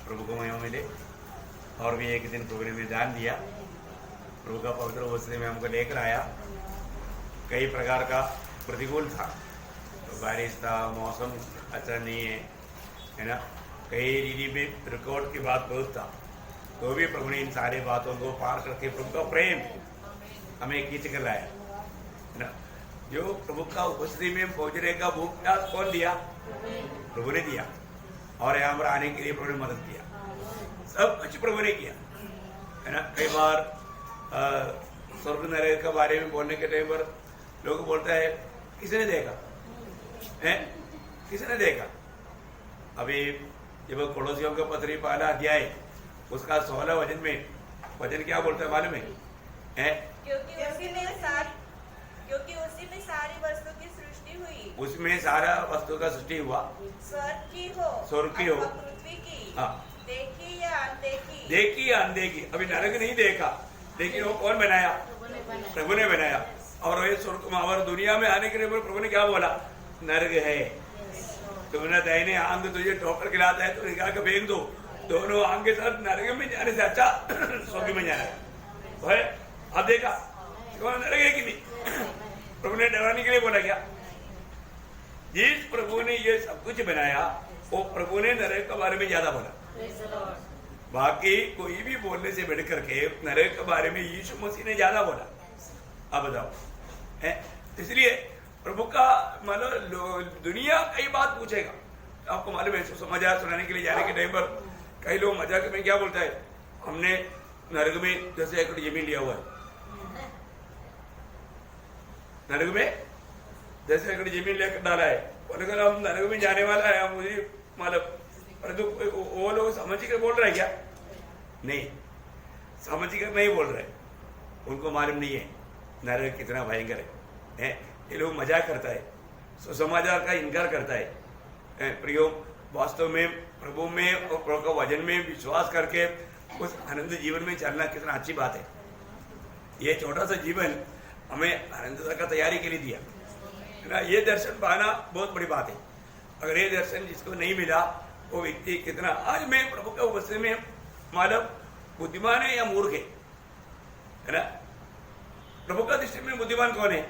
प्रभु को महिमा मिले। और भी एक दिन प्रभु ने हमें दान दिया, प्रभु का पवित्र वस्त्र में हमको लेकर आया। कई प्रकार का प्रतिकूल था, तो बारिश था, मौसम अच्छा नहीं है ना, कई रीति में रिकॉर्ड की बात बहुत था, तो भी प्रभु ने इन सारी बातों को पार करके प्रभु का प्रेम हमें खींच कर लाया है ना। जो प्रभु का उपस्थिति में पहुंचने का भूख प्यास कौन दिया? प्रभु ने दिया। और यहाँ पर आने के लिए प्रभु ने मदद किया, सब कुछ प्रभु ने किया है ना। कई बार स्वर्ग नरक के बारे में बोलने के टाइम पर लोग बोलता है किसने देखा है, किसने देखा। अभी जब पड़ोसियों का पत्री पहला अध्याय उसका 16 वचन में वचन क्या बोलता है मालूम है? क्योंकि उसी में सारी वस्तु की सृष्टि हुई, उसमें सारा वस्तु का सृष्टि हुआ, स्वर्ग की हो अथवा पृथ्वी की, हाँ, देखी या अनदेखी, देखी या अनदेखी। अभी नरक नहीं देखा, लेकिन वो कौन बनाया? प्रभु ने बनाया। और ये स्वर्ग और दुनिया में आने के लिए प्रभु ने क्या बोला? नरक है, तुमने दाहिने आंग तुझे ठोकर खिलाता है तो निकाल के फेंक दो, दोनों आंग के साथ नरक में जाने से अच्छा स्वर्ग में जाना है। अब देखा नरक है कि नहीं? प्रभु ने डराने के लिए बोला क्या? जिस प्रभु ने ये सब कुछ बनाया वो प्रभु ने नरक के बारे में ज्यादा बोला। बाकी कोई भी बोलने से बढ़ करके नरक के बारे में यीशु मसीह ने ज्यादा बोला। अब बताओ है, इसलिए प्रभु का मतलब दुनिया कई बात पूछेगा। आपको मालूम है मजाक सुनाने के लिए जाने के टाइम पर कई लोग मजाक में क्या बोलता है, हमने नरक में 10 एकड़ जमीन लिया हुआ है, नरक में 10 एकड़ जमीन लेकर डाला है, और हम नरक में जाने वाला है, मुझे मतलब परंतु वो लोग समझ कर बोल रहे हैं क्या? नहीं, समझ कर नहीं बोल रहे, उनको मालूम नहीं है नरक कितना भयंकर है। ये लोग मजाक करता है, सुसमाचार का इनकार करता है। प्रियो, वास्तव में प्रभु में और प्रभु का वचन में विश्वास करके उस आनंद जीवन में चलना कितना अच्छी बात है। ये छोटा सा जीवन हमें आनंदता का तैयारी के लिए दिया है ना। ये दर्शन पाना बहुत बड़ी बात है। अगर ये दर्शन जिसको नहीं मिला वो व्यक्ति कितना, आज मैं प्रभु के उपस्थिति में मालूम बुद्धिमान है या मूर्ख है ना। प्रभु का दृष्टि में बुद्धिमान कौन है?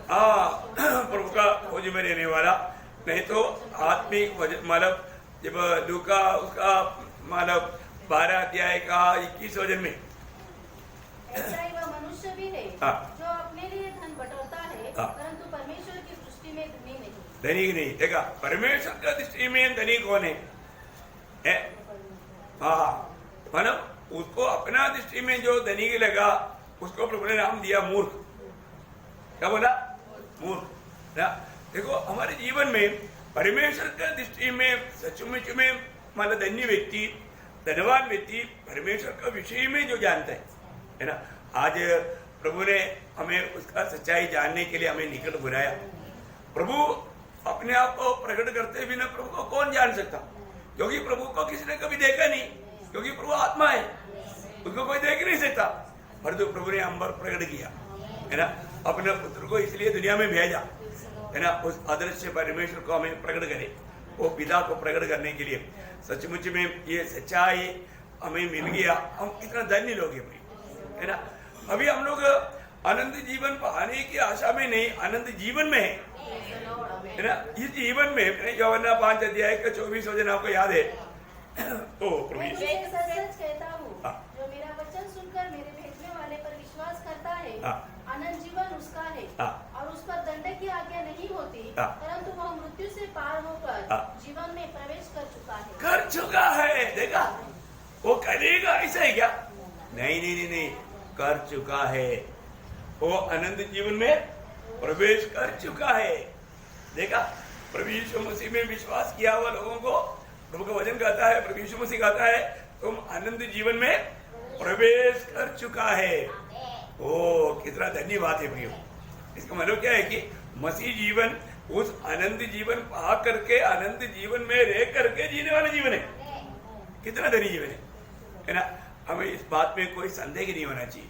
प्रभु का खोज में रहने वाला, नहीं तो आत्मिक मतलब जब लूका उसका मतलब 12 अध्याय का 21 वचन में ऐसा ही वह मनुष्य भी है जो अपने लिए धन बटोरता है, परंतु परमेश्वर की दृष्टि में धनी नहीं। धनी नहीं, देखा परमेश्वर का दृष्टि में धनी कौन है? मतलब उसको अपना दृष्टि में जो धनी के लगा उसको प्रभु ने नाम दिया मूर्ख। क्या बोला? मूर्ख ना। देखो हमारे जीवन में परमेश्वर का दृष्टि में सचमुच में मतलब धन्य व्यक्ति, धनवान व्यक्ति परमेश्वर का विषय में जो जानता है ना। आज प्रभु ने हमें उसका सच्चाई जानने के लिए हमें निकट बुलाया। प्रभु अपने आप को प्रकट करते बिना प्रभु को कौन जान सकता? क्योंकि प्रभु को किसी ने कभी देखा नहीं, क्योंकि प्रभु आत्मा है, उसको कोई देख नहीं सकता। परंतु प्रभु ने हम पर प्रकट किया है ना, अपने पुत्र को इसलिए दुनिया में भेजा है ना, उस अदृश्य परमेश्वर को हमें प्रकट करे, वो पिता को प्रकट करने के लिए। सचमुच में ये सच्चाई हमें मिल गया, हम कितना धन्य लोग है ना। अभी हम लोग आनंद जीवन पाने की आशा में नहीं, आनंद जीवन में है ना। इस जीवन में यूहन्ना 5 अध्याय का 24 वचन आपको याद है? मैं सच सच कहता हूँ, जो मेरा वचन सुनकर मेरे भेजने वाले पर विश्वास करता है, अनंत जीवन उसका है, और उस पर दंड की आज्ञा नहीं होती, परंतु वह मृत्यु से पार होकर जीवन में प्रवेश कर चुका है। देखा, वो करेगा ऐसा है क्या? नहीं, कर चुका है, वो अनंत जीवन में प्रवेश कर चुका है। देखा, प्रभु यीशु मसीह में विश्वास किया हुआ लोगों को प्रभु का वचन कहता है, प्रभु यीशु मसीह कहता है तुम अनंत जीवन में प्रवेश कर चुका है। ओ कितना धन्य बात है प्रियो। इसका मतलब क्या है कि मसीह जीवन उस अनंत जीवन पा करके अनंत जीवन में रह करके जीने वाला जीवन है। कितना धन्य जीवन है ना। हमें इस बात में कोई संदेह नहीं होना चाहिए।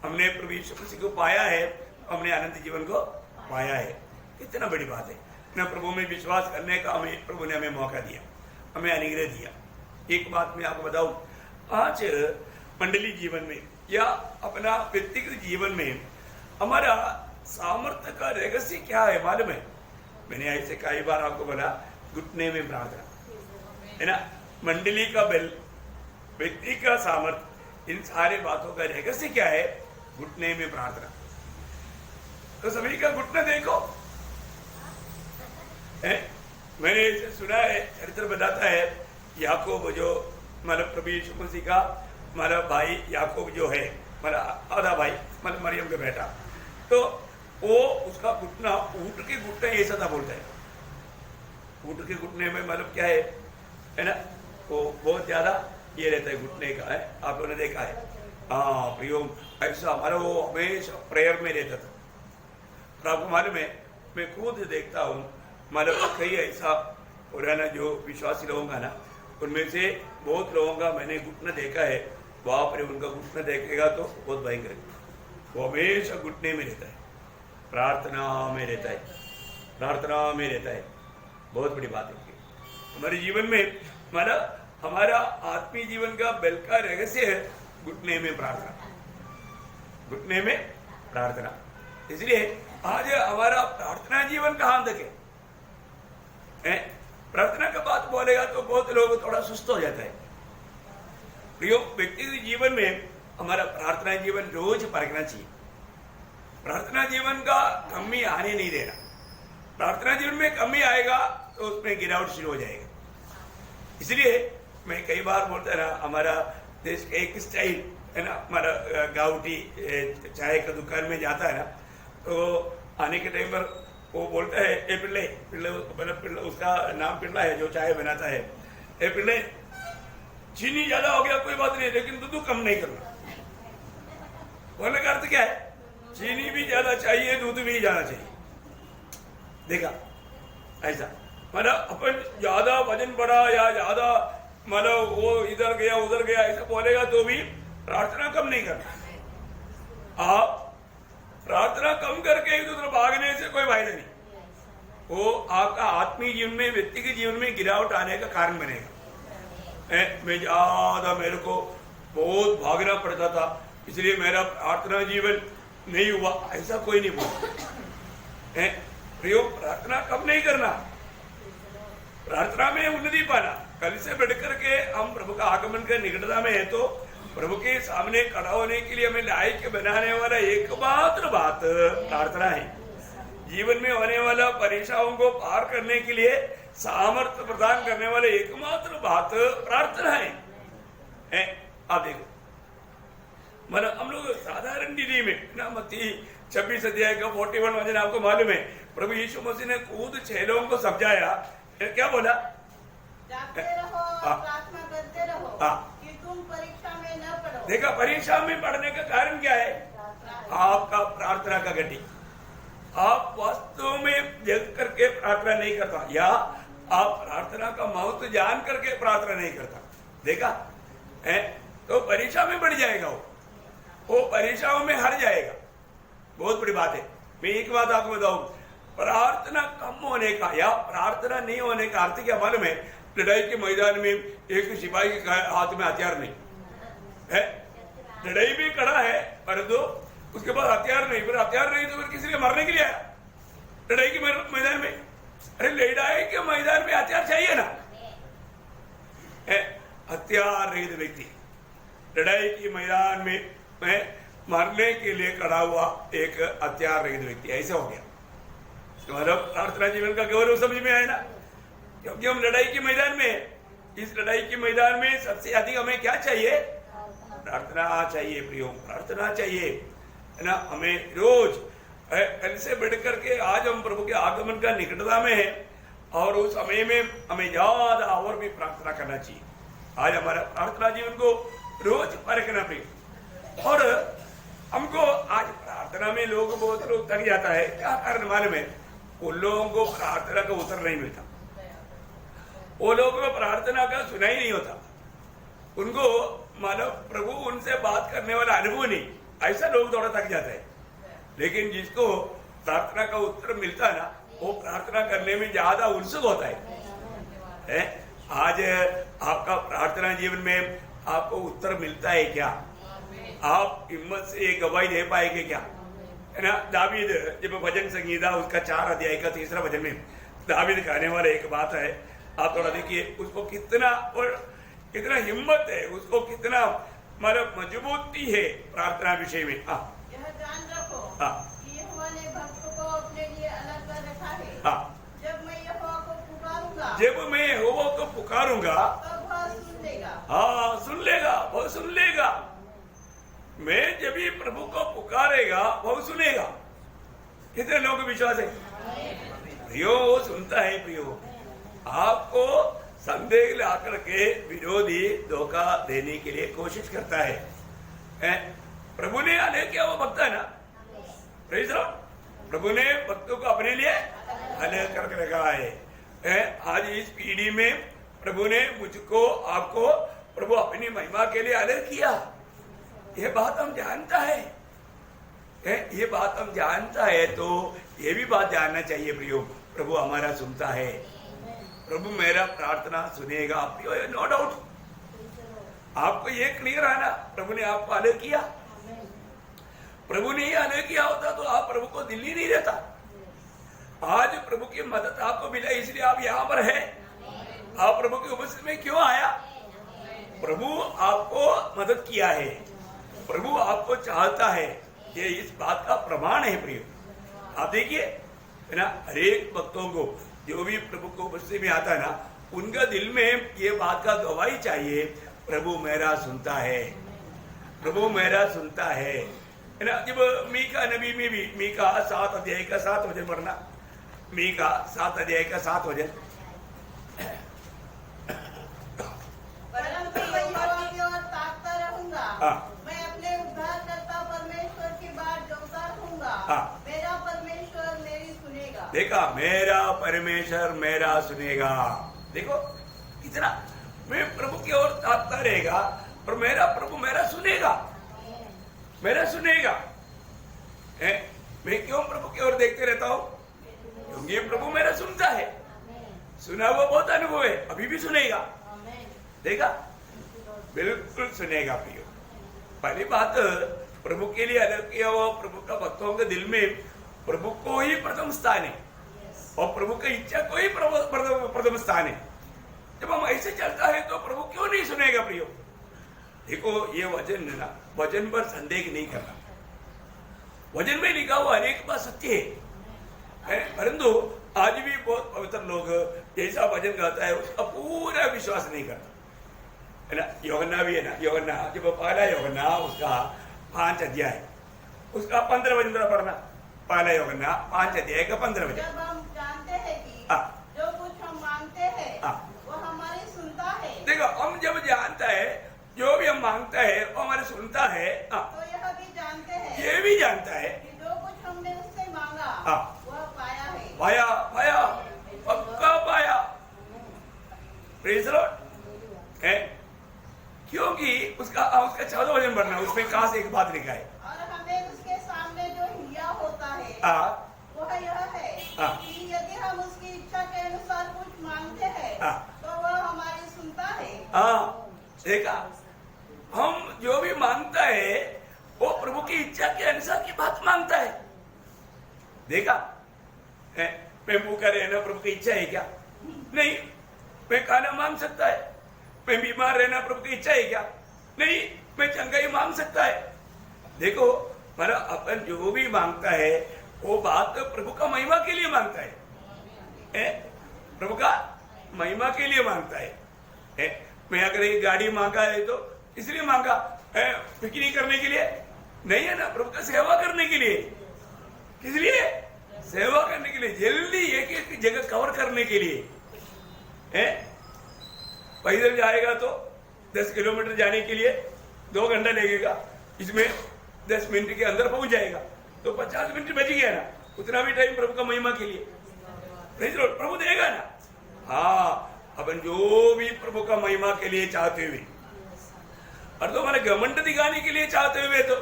हमने प्रभु यीशु मसीह को पाया है, हमने अनंत जीवन को पाया है, कितना बड़ी बात है ना। प्रभु में विश्वास करने का हमें प्रभु ने हमें मौका दिया। हमें अनुग्रह दिया। एक बात मैं आपको बताऊं, आज मंडली जीवन में या अपना व्यक्तिगत जीवन में हमारा सामर्थ्य का रहस्य क्या है मालूम है? मैंने ऐसे कई बार आपको बोला, घुटने में प्रार्थना है ना, मंडली का बल, व्यक्ति का सामर्थ्य, इन सारे बातों का रहस्य क्या है? घुटने में प्रार्थना। तो सभी का घुटना देखो है? मैंने सुना है, चरित्र बताता है, याकूब जो मतलब प्रभु यीशु मसीह का मतलब भाई याकूब जो है, मतलब आधा भाई, मतलब मरियम का बेटा, तो वो उसका घुटना ऊंट के घुटने ऐसा था बोलता है। ऊंट के घुटने में मतलब क्या है ना, वो बहुत ज्यादा ये रहता है घुटने का, है आप लोगों ने देखा है। हाँ प्रियो, ऐसा हमारा वो हमेशा प्रेयर में रहता था। और आपको मालूम है, मैं खुद देखता हूँ, मतलब कई ऐसा पुराना जो विश्वासी लोगों का ना, उनमें से बहुत लोगों का मैंने घुटना देखा है, वहां पर उनका घुटना देखेगा तो बहुत भयंकर है। वो हमेशा घुटने में रहता है, प्रार्थना में रहता है, प्रार्थना में रहता है। बहुत बड़ी बात है हमारे जीवन में, मतलब हमारा आत्मीय जीवन का बल का रहस्य है घुटने में प्रार्थना, घुटने में प्रार्थना। इसलिए आज हमारा प्रार्थना जीवन कहां तक है? प्रार्थना का बात बोलेगा तो बहुत लोग थोड़ा सुस्त हो जाता है। प्रियो, व्यक्तिगत जीवन में हमारा प्रार्थना जीवन रोज परखना चाहिए। प्रार्थना जीवन का कमी आने नहीं देना। प्रार्थना जीवन में कमी आएगा तो उसमें गिरावट शुरू हो जाएगा। इसलिए मैं कई बार बोलता ना, हमारा देश का एक स्टाइल है ना, हमारा गाँवटी चाय का दुकान में जाता है ना, तो आने के टाइम पर वो बोलता है, ए पिल्ले पिल्ले, मतलब उसका नाम पिल्ला है जो चाय बनाता है, ए पिल्ले चीनी ज्यादा हो गया कोई बात नहीं, लेकिन दूध कम नहीं करना। बोलने का अर्थ क्या है? चीनी भी ज्यादा चाहिए, दूध भी ज्यादा चाहिए। देखा ऐसा, मतलब अपन ज्यादा वजन बढ़ा या ज्यादा मतलब वो इधर गया उधर गया ऐसा बोलेगा तो भी प्रार्थना कम नहीं करना। आप प्रार्थना कम करके एक दूसरे भागने से कोई फायदा नहीं, वो आपका आत्मीय जीवन में, व्यक्तिगत जीवन में गिरावट आने का कारण बनेगा। मैं ज्यादा, मेरे को बहुत भागना पड़ता था इसलिए मेरा प्रार्थना जीवन नहीं हुआ, ऐसा कोई नहीं बोला। प्रयोग प्रार्थना कब नहीं करना, प्रार्थना में उन्नति पाना। कल से बढ़कर के हम प्रभु का आगमन के निकटता में है तो प्रभु के सामने खड़ा होने के लिए हमें लायक बनाने वाला एकमात्र बात प्रार्थना है। जीवन में होने वाला परेशानियों को पार करने के लिए सामर्थ्य प्रदान करने वाले एकमात्र बात प्रार्थना है। आप देखो, मतलब हम लोग साधारण विधि में ना, मत्ती 26 अध्याय का 41 वचन आपको मालूम है, प्रभु यीशु मसीह ने खुद 6 लोगों को समझाया, क्या बोला? जागते रहो और प्रार्थना करते रहो कि तुम परीक्षा में न पड़ो। देखा, परीक्षा में पढ़ने का कारण क्या है? आपका प्रार्थना का गति। आप वास्तव में जग करके प्रार्थना नहीं करता, या आप प्रार्थना का महत्व जान करके प्रार्थना नहीं करता, देखा है, तो परीक्षा में बढ़ जाएगा, वो परीक्षाओं में हार जाएगा। बहुत बड़ी बात है। मैं एक बात आपको बताऊं, प्रार्थना कम होने का या प्रार्थना नहीं होने का अर्थ क्या मालूम है? लड़ाई के मैदान में एक सिपाही के हाथ में हथियार नहीं है, लड़ाई भी खड़ा है परंतु उसके पास हथियार नहीं, फिर हथियार नहीं तो फिर किसी के मारने के लिए आया लड़ाई के मैदान में? अरे लड़ाई के मैदान में हथियार चाहिए ना, हथियार रहित व्यक्ति लड़ाई के मैदान में मारने के लिए खड़ा हुआ एक हथियार रहित व्यक्ति, ऐसा हो गया। तुम्हारा प्रार्थना जीवन का गौरव समझ में आया ना, क्योंकि हम लड़ाई के मैदान में, इस लड़ाई के मैदान में सबसे अधिक हमें क्या चाहिए? प्रार्थना चाहिए। प्रियो, प्रार्थना चाहिए, है ना। हमें रोज कल से बढ़ करके आज हम प्रभु के आगमन का निकटता में है और उस समय में हमें ज्यादा और भी प्रार्थना करना चाहिए। आज हमारा प्रार्थना जीवन को रोज परखना प्रिय। और हमको आज प्रार्थना में लोग, बहुत लोग थक जाता है, क्या कारण मालूम है? उन लोगों को प्रार्थना का उत्तर नहीं मिलता, वो लोगों को प्रार्थना का सुनाई नहीं होता, उनको मानो प्रभु उनसे बात करने वाला अनुभव नहीं, ऐसा लोग थोड़ा थक जाता है। लेकिन जिसको प्रार्थना का उत्तर मिलता है ना, वो प्रार्थना करने में ज्यादा उत्सुक होता है। आज आपका प्रार्थना जीवन में आपको उत्तर मिलता है क्या? आप हिम्मत से गवाही दे पाएंगे क्या? है ना, दावीद जब भजन संगीता उसका 4 अध्याय का 3रा भजन में दावीद कहने वाला एक बात है, आप थोड़ा देखिए उसको कितना और कितना हिम्मत है, उसको कितना मतलब मजबूती है प्रार्थना विषय में। यह जान रखो कि यहोवा ने भक्त को अपने लिए अलग कर रखा है। जब मैं यहोवा को पुकारूंगा तब वह सुन लेगा। हाँ, सुन लेगा, वो सुन लेगा। मैं जब भी प्रभु को पुकारेगा वो सुनेगा। कितने लोगों को विश्वास है? प्रियो, वो सुनता है। प्रियो, आपको संदेह ला करके विरोधी धोखा देने के लिए कोशिश करता है। प्रभु ने अलग किया, वो भक्त है ना। Praise Lord. प्रभु ने भक्तों को अपने लिए अलग करके रखा है। आज इस पीढ़ी में प्रभु ने मुझको आपको प्रभु अपनी महिमा के लिए अलग किया। ये बात हम जानता है, ये बात हम जानता है, तो ये भी बात जानना चाहिए प्रियो, प्रभु हमारा सुनता है। प्रभु मेरा प्रार्थना सुनेगा। नो डाउट, आपको ये क्लियर है ना, प्रभु ने आपको अलग किया। प्रभु ने ये अलग किया होता तो आप प्रभु को दिल ही नहीं देता। आज प्रभु की मदद आपको मिला, इसलिए आप यहाँ पर है। आप प्रभु की उपस्थिति में क्यों आया? प्रभु आपको मदद किया है, प्रभु आपको चाहता है। ये इस बात का प्रमाण है प्रिय। आप देखिए है ना, हरेक भक्तों को जो भी प्रभु को उपस्थिति में आता है ना, उनका दिल में ये बात का गवाही चाहिए, प्रभु मेरा सुनता है, प्रभु मेरा सुनता है ना। जब मीका नबी में भी मीका 7 अध्याय का 7 वचन पढ़ना, मीका 7 अध्याय का 7 वचन। परंतु यहोवा की ओर ताकता रहूंगा, मैं अपने उद्धारकर्ता परमेश्वर की बाट जोता रहूंगा। मेरा परमेश्वर मेरी सुनेगा। देखा, मेरा परमेश्वर मेरा सुनेगा। देखो कितना, मैं प्रभु की ओर ताकता रहेगा और मेरा प्रभु मेरा सुनेगा, मेरा सुनेगा। मैं क्यों प्रभु की ओर देखते रहता हूँ? क्योंकि प्रभु मेरा सुनता है। सुना हुआ बहुत अनुभव है, अभी भी सुनेगा। देखा, बिल्कुल सुनेगा प्रियो। पहली बात, प्रभु के लिए अलग किया हुआ प्रभु का भक्तों के दिल में प्रभु को ही प्रथम स्थान है और प्रभु की इच्छा को ही प्रथम स्थान है। जब हम ऐसे चलता है तो प्रभु क्यों नहीं सुनेगा प्रियो? देखो, ये वचन है ना, वचन पर संदेह नहीं करना। वचन में लिखा हुआ अनेक बात सत्य है, परंतु आज भी बहुत पवित्र लोग जैसा वचन कहता है उसका पूरा विश्वास नहीं करता है ना। यूहन्ना भी है ना, यूहन्ना जब पहला यूहन्ना उसका 5 अध्याय उसका 15 वचन पढ़ना। पहला यूहन्ना 5 अध्याय का 15 वचन। जब हम जानते हैं कि जो कुछ हम मांगते हैं वो हमारी सुनता है। देखो, हम जब जानता है जो भी हम मांगता है वो हमारे सुनता है, तो यह भी जानते हैं, ये भी जानता है कि जो कुछ हमने उससे मांगा वह पाया है। पाया, पाया, पक्का पाया। Praise the Lord. है क्योंकि उसका 14 वचन पढ़ना, उसमें कहा से एक बात लिखा है। और हमें उसके सामने जो हिया होता है वह यह है कि यदि हम उसकी इच्छा के अनुसार कुछ मांगते हैं तो वह हमारी सुनता है। देखा, हम जो भी मांगता है वो प्रभु की इच्छा के अनुसार की बात मांगता है। देखा, मैं भूखा रहना प्रभु की इच्छा है क्या? नहीं। मैं खाना मांग सकता है। मैं बीमार रहना प्रभु की इच्छा है क्या? नहीं। मैं चंगाई मांग सकता है। देखो, पर अपन जो भी मांगता है वो बात तो प्रभु का महिमा के लिए मांगता है, प्रभु का महिमा के लिए मांगता है। मैं अगर एक गाड़ी मांगा है तो इसलिए मांगा, पिकनिक करने के लिए नहीं है ना, प्रभु का सेवा करने के लिए। किस लिए? सेवा करने के लिए, जल्दी एक एक जगह कवर करने के लिए। पैदल जाएगा तो 10 किलोमीटर जाने के लिए 2 घंटा लगेगा, इसमें 10 मिनट के अंदर पहुंच जाएगा, तो 50 मिनट बच गया ना। उतना भी टाइम प्रभु का महिमा के लिए प्रभु देगा ना। हाँ, अपन जो भी प्रभु का महिमा के लिए चाहते हुए और तो हमारे घमंड दिखाने के लिए चाहते हुए तो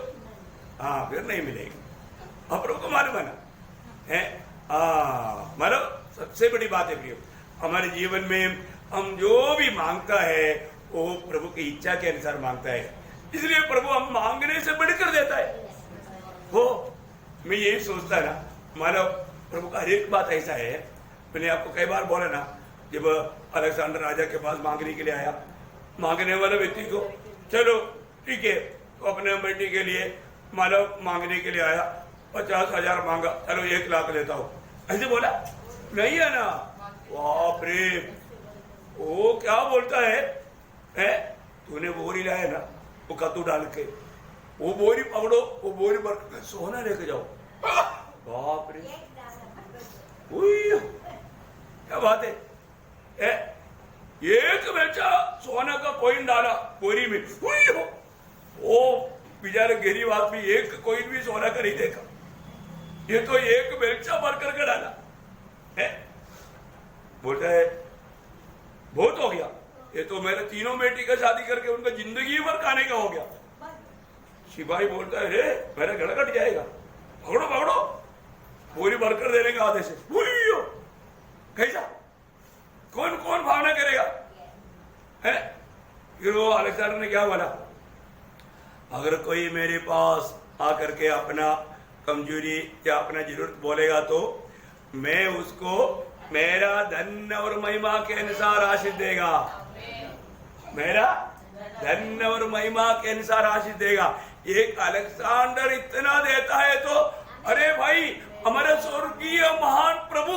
फिर नहीं मिलेगा। अब प्रभु को मालूम है ना, है मतलब सबसे बड़ी बात है प्रियो, हमारे जीवन में हम जो भी मांगता है वो प्रभु की इच्छा के अनुसार मांगता है, इसलिए प्रभु हम मांगने से बढ़कर देता है। वो मैं यही सोचता है ना, मानो प्रभु का हर एक बात ऐसा है। मैंने आपको कई बार बोला ना, जब अलेक्जेंडर राजा के पास मांगने के लिए आया, मांगने वाले व्यक्ति को चलो ठीक है, तो अपने बेटी के लिए मानो मांगने के लिए आया, 50,000 मांगा, चलो 1 लाख लेता हूँ, ऐसे बोला नहीं है ना। बाप रे, वो क्या बोलता है, तूने बोरी लाया ना, वो कद्दू डाल के वो बोरी पकड़ो, वो बोरी भर सोना लेके जाओ। बाप रे, क्या बात है, एक बेचा सोना का कॉइन डाला बोरी में, वो बेचारे गरीब आदमी एक कॉइन भी सोना का नहीं देखा, ये तो एक बेचा भर करके डाला है। बोलता है बहुत हो गया, ये तो मेरे तीनों बेटी का शादी करके उनका जिंदगी भर खाने का हो गया। सिपाही बोलता है रे मेरा गला कट जाएगा, पकड़ो पकड़ो, बोरी भरकर देने का आदेश है। कैसा, कौन कौन भावना करेगा है। फिर वो अलेक्जेंडर ने क्या बोला, अगर कोई मेरे पास आकर के अपना कमजोरी या अपना जरूरत बोलेगा तो मैं उसको मेरा धन और महिमा के अनुसार आशीष देगा, मेरा धन और महिमा के अनुसार आशीष देगा। एक अलेक्जेंडर इतना देता है तो अरे भाई हमारे स्वर्गीय महान प्रभु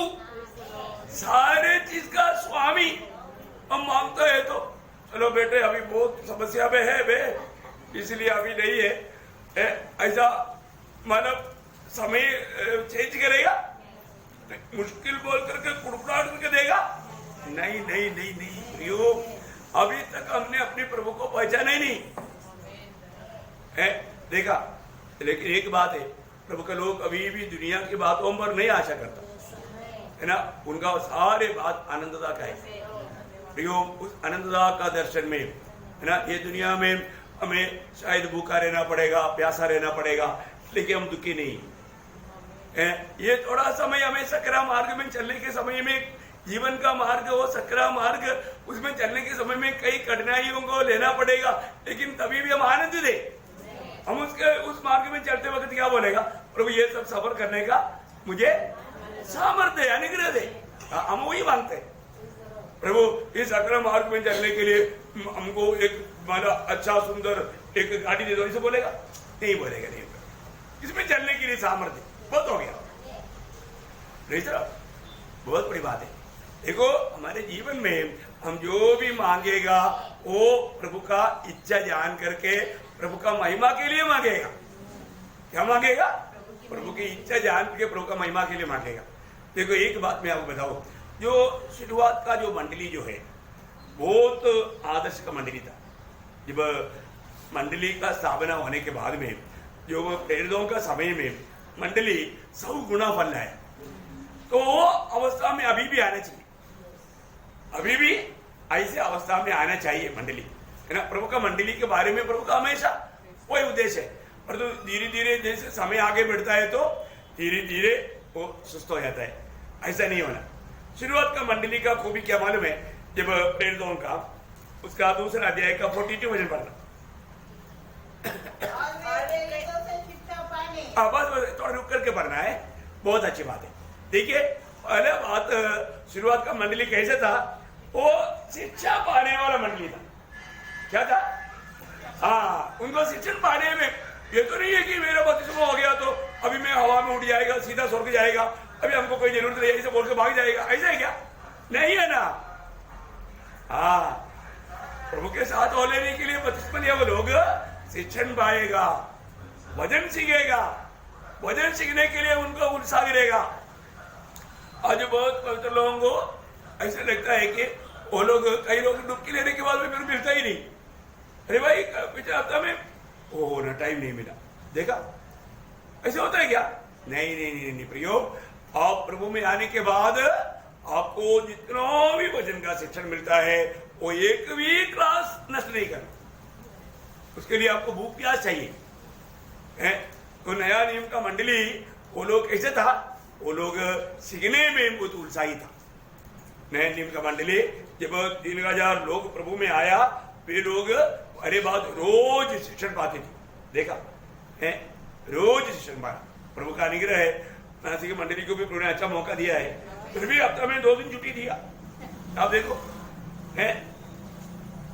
सारे चीज का स्वामी हम मांगते हैं तो चलो बेटे अभी बहुत समस्या में है बे, इसलिए अभी नहीं है, ऐसा मतलब समय चेंज करेगा, मुश्किल बोल करके कुड़कुड़ाहट करके देगा, नहीं नहीं नहीं नहीं यो, अभी तक हमने अपने प्रभु को पहचाना ही नहीं है, देखा। लेकिन एक बात है, प्रभु के लोग अभी भी दुनिया की बातों पर नहीं आशा करता है ना, उनका सारे बात आनंददा का है। उस आनंददा का दर्शन में है ना, ये दुनिया में हमें शायद भूखा रहना पड़ेगा, प्यासा रहना पड़ेगा, लेकिन हम दुखी नहीं है। ये थोड़ा समय हमें सकरा मार्ग में चलने के समय में, जीवन का मार्ग हो सकरा मार्ग, उसमें चलने के समय में कई कठिनाइयों को लेना पड़ेगा, लेकिन तभी भी हम आनंद दे। हम उसके उस मार्ग में चलते वक्त क्या बोलेगा, प्रभु ये सब सफर करने का मुझे सामर्थ्य अनुग्रह दे। हम वही मांगते हैं, प्रभु इस सकरा मार्ग में चलने के लिए हमको एक अच्छा सुंदर एक गाड़ी दे दो, इसे बोलेगा नहीं, बोलेगा नहीं, इसमें चलने के लिए सामर्थ्य बहुत हो गया नहीं सर, बहुत बड़ी बात है। देखो हमारे जीवन में हम जो भी मांगेगा वो प्रभु का इच्छा जान करके प्रभु का महिमा के लिए मांगेगा। क्या मांगेगा, प्रभु की इच्छा जान के प्रभु का महिमा के लिए मांगेगा। देखो एक बात मैं आपको बताऊं, जो शुरुआत का जो मंडली जो है बहुत आदर्श का मंडली था। जब मंडली का स्थापना होने के बाद में जो प्रेरितों का समय में मंडली 100 गुना फल है, तो वो अवस्था में अभी भी आना चाहिए, अभी भी ऐसे अवस्था में आना चाहिए मंडली है ना। प्रभु का मंडली के बारे में प्रभु का हमेशा वही उद्देश्य है, पर तो धीरे धीरे जैसे समय आगे बढ़ता है तो धीरे धीरे वो सुस्त हो जाता है, ऐसा नहीं होना। शुरुआत का मंडली का खूबी क्या मालूम है, जब प्रेरितों का उसका दूसरा अध्याय का 42 वचन पढ़ना, बस थोड़ा रुक करके पढ़ना है, बहुत अच्छी बात है। देखिए पहले बात शुरुआत का मंडली कैसे था, वो शिक्षा पाने वाला मंडली था। क्या था, हाँ उनको शिक्षण पाने में, ये तो नहीं है कि मेरा बपतिस्मा हो गया तो अभी मैं हवा में उड़ जाएगा, सीधा स्वर्ग जाएगा, अभी हमको कोई जरूरत नहीं ऐसे बोल के भाग जाएगा, ऐसा है क्या, नहीं है ना। हाँ प्रभु के साथ हो लेने के लिए बपतिस्मा लिया वो लोग शिक्षण पाएगा, वचन सीखेगा, वचन सीखने के लिए उनको उत्साह गिरेगा। आज बहुत पवित्र लोगों को ऐसा लगता है कि वो लोग, कई लोग डुबकी लेने के बाद में फिर मिलता ही नहीं, अरे भाई पिछले हफ्ता में ओ ना टाइम नहीं मिला, देखा ऐसे होता है क्या, नहीं नहीं नहीं, नहीं प्रयोग। आप प्रभु में आने के बाद आपको जितना भी वचन का शिक्षण मिलता है वो एक भी क्लास नष्ट नहीं करना, उसके लिए आपको भूख प्यास चाहिए है। तो नया नियम का मंडली वो लोग कैसे था, वो लोग सीखने में बहुत उत्साही था, नए नियम का मंडली जब 3000 लोग प्रभु में आया, वे लोग अरे बात रोज शिक्षण पाते थे, देखा है, रोज शिक्षण पाना। प्रभु का अनुग्रह है, नासिक की मंडली को भी प्रभु ने अच्छा मौका दिया है, फिर भी हफ्ता में 2 दिन छुट्टी दिया। आप देखो है,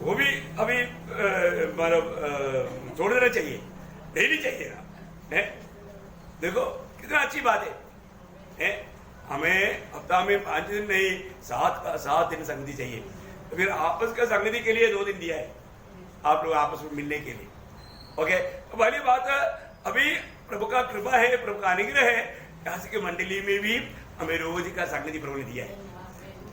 वो भी अभी मतलब छोड़ देना चाहिए, डेली चाहिए ना है। देखो कितना अच्छी बात है, हमें हफ्ता में 5 दिन नहीं 7 दिन संगति चाहिए। तो फिर आपस का संगति के लिए 2 दिन दिया है, आप लोग आपस में मिलने के लिए। ओके, तो पहली बात अभी प्रभु का कृपा है, प्रभु का अनुग्रह है, यहाँ से के मंडली में भी हमें रोज का संगति प्रभु ने दिया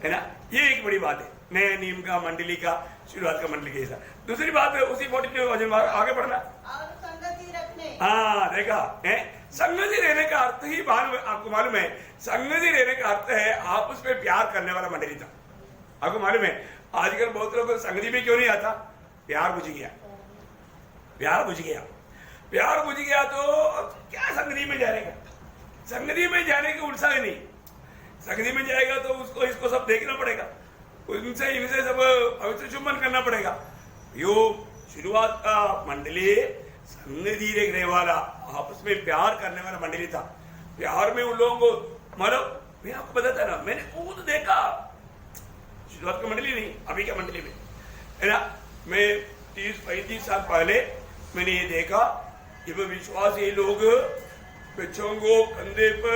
है ना। ये एक बड़ी बात है, नए नियम का मंडली का शुरुआत का मंडली के हिस्सा। दूसरी बात है उसी 42 आगे बढ़ना और संगति रखने। हाँ देखा है, संगति रहने का अर्थ ही आपको मालूम है, संगति रहने का अर्थ है आपस में प्यार करने वाला मंडली था। आपको मालूम है आजकल बहुत लोग संगति में क्यों नहीं आता, प्यार बुझ गया, प्यार बुझ गया, प्यार बुझ गया तो क्या संगति में जाएगा, संगति में जाने की उत्साह ही नहीं। संगति में जाएगा तो उसको इसको सब देखना पड़ेगा, उनसे इनसे सब पवित्र चुम्बन करना पड़ेगा। यो शुरुआत का मंडली संगति रखने वाला, आपस में प्यार करने वाला मंडली था। प्यार में उन लोगों को मतलब मैं आपको बताता ना, मैंने खुद देखा, शुरुआत का मंडली नहीं अभी क्या मंडली में है ना, मैं 30-35 साल पहले मैंने ये देखा जब विश्वासी लोग बच्चों को कंधे पर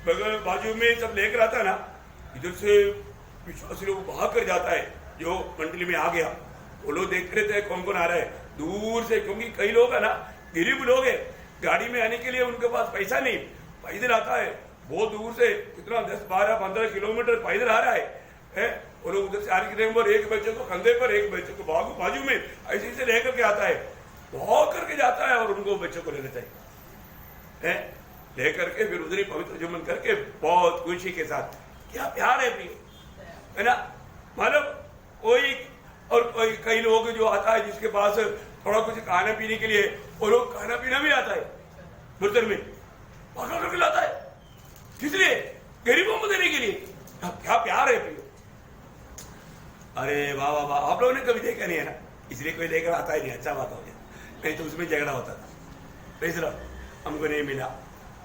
बगल बाजू में सब लेकर आता ना, इधर से विश्वासी लोग भाग कर जाता है, जो मंडली में आ गया वो लोग देखते रहते हैं कौन कौन आ रहा है दूर से, क्योंकि कई लोग है ना गरीब लोग है, गाड़ी में आने के लिए उनके पास पैसा नहीं, पैदल आता है बहुत दूर से, कितना 10-12-15 किलोमीटर पैदल आ रहा है। वो लोग उधर से आने के टाइम एक बच्चे को कंधे पर एक बच्चे को बाजू में ऐसे से लेकर के आता है, भाग करके जाता है और उनको बच्चों को ले लेता है, लेकर के फिर उधर ही पवित्र जुम्मन करके बहुत खुशी के साथ। क्या प्यार है प्रिय, है ना। मतलब कोई और कोई कई लोग जो आता है जिसके पास थोड़ा कुछ खाने पीने के लिए, वो लोग खाना पीना भी आता है बर्तन में पकड़ करके लाता है, किस लिए, गरीबों को देने के लिए। क्या प्यार है प्रिय, अरे वाह वाह वाह। आप लोगों ने कभी देखा नहीं है ना, इसलिए कोई लेकर आता ही नहीं, अच्छा बात हो गया, नहीं तो उसमें झगड़ा होता था, पैसा हमको नहीं मिला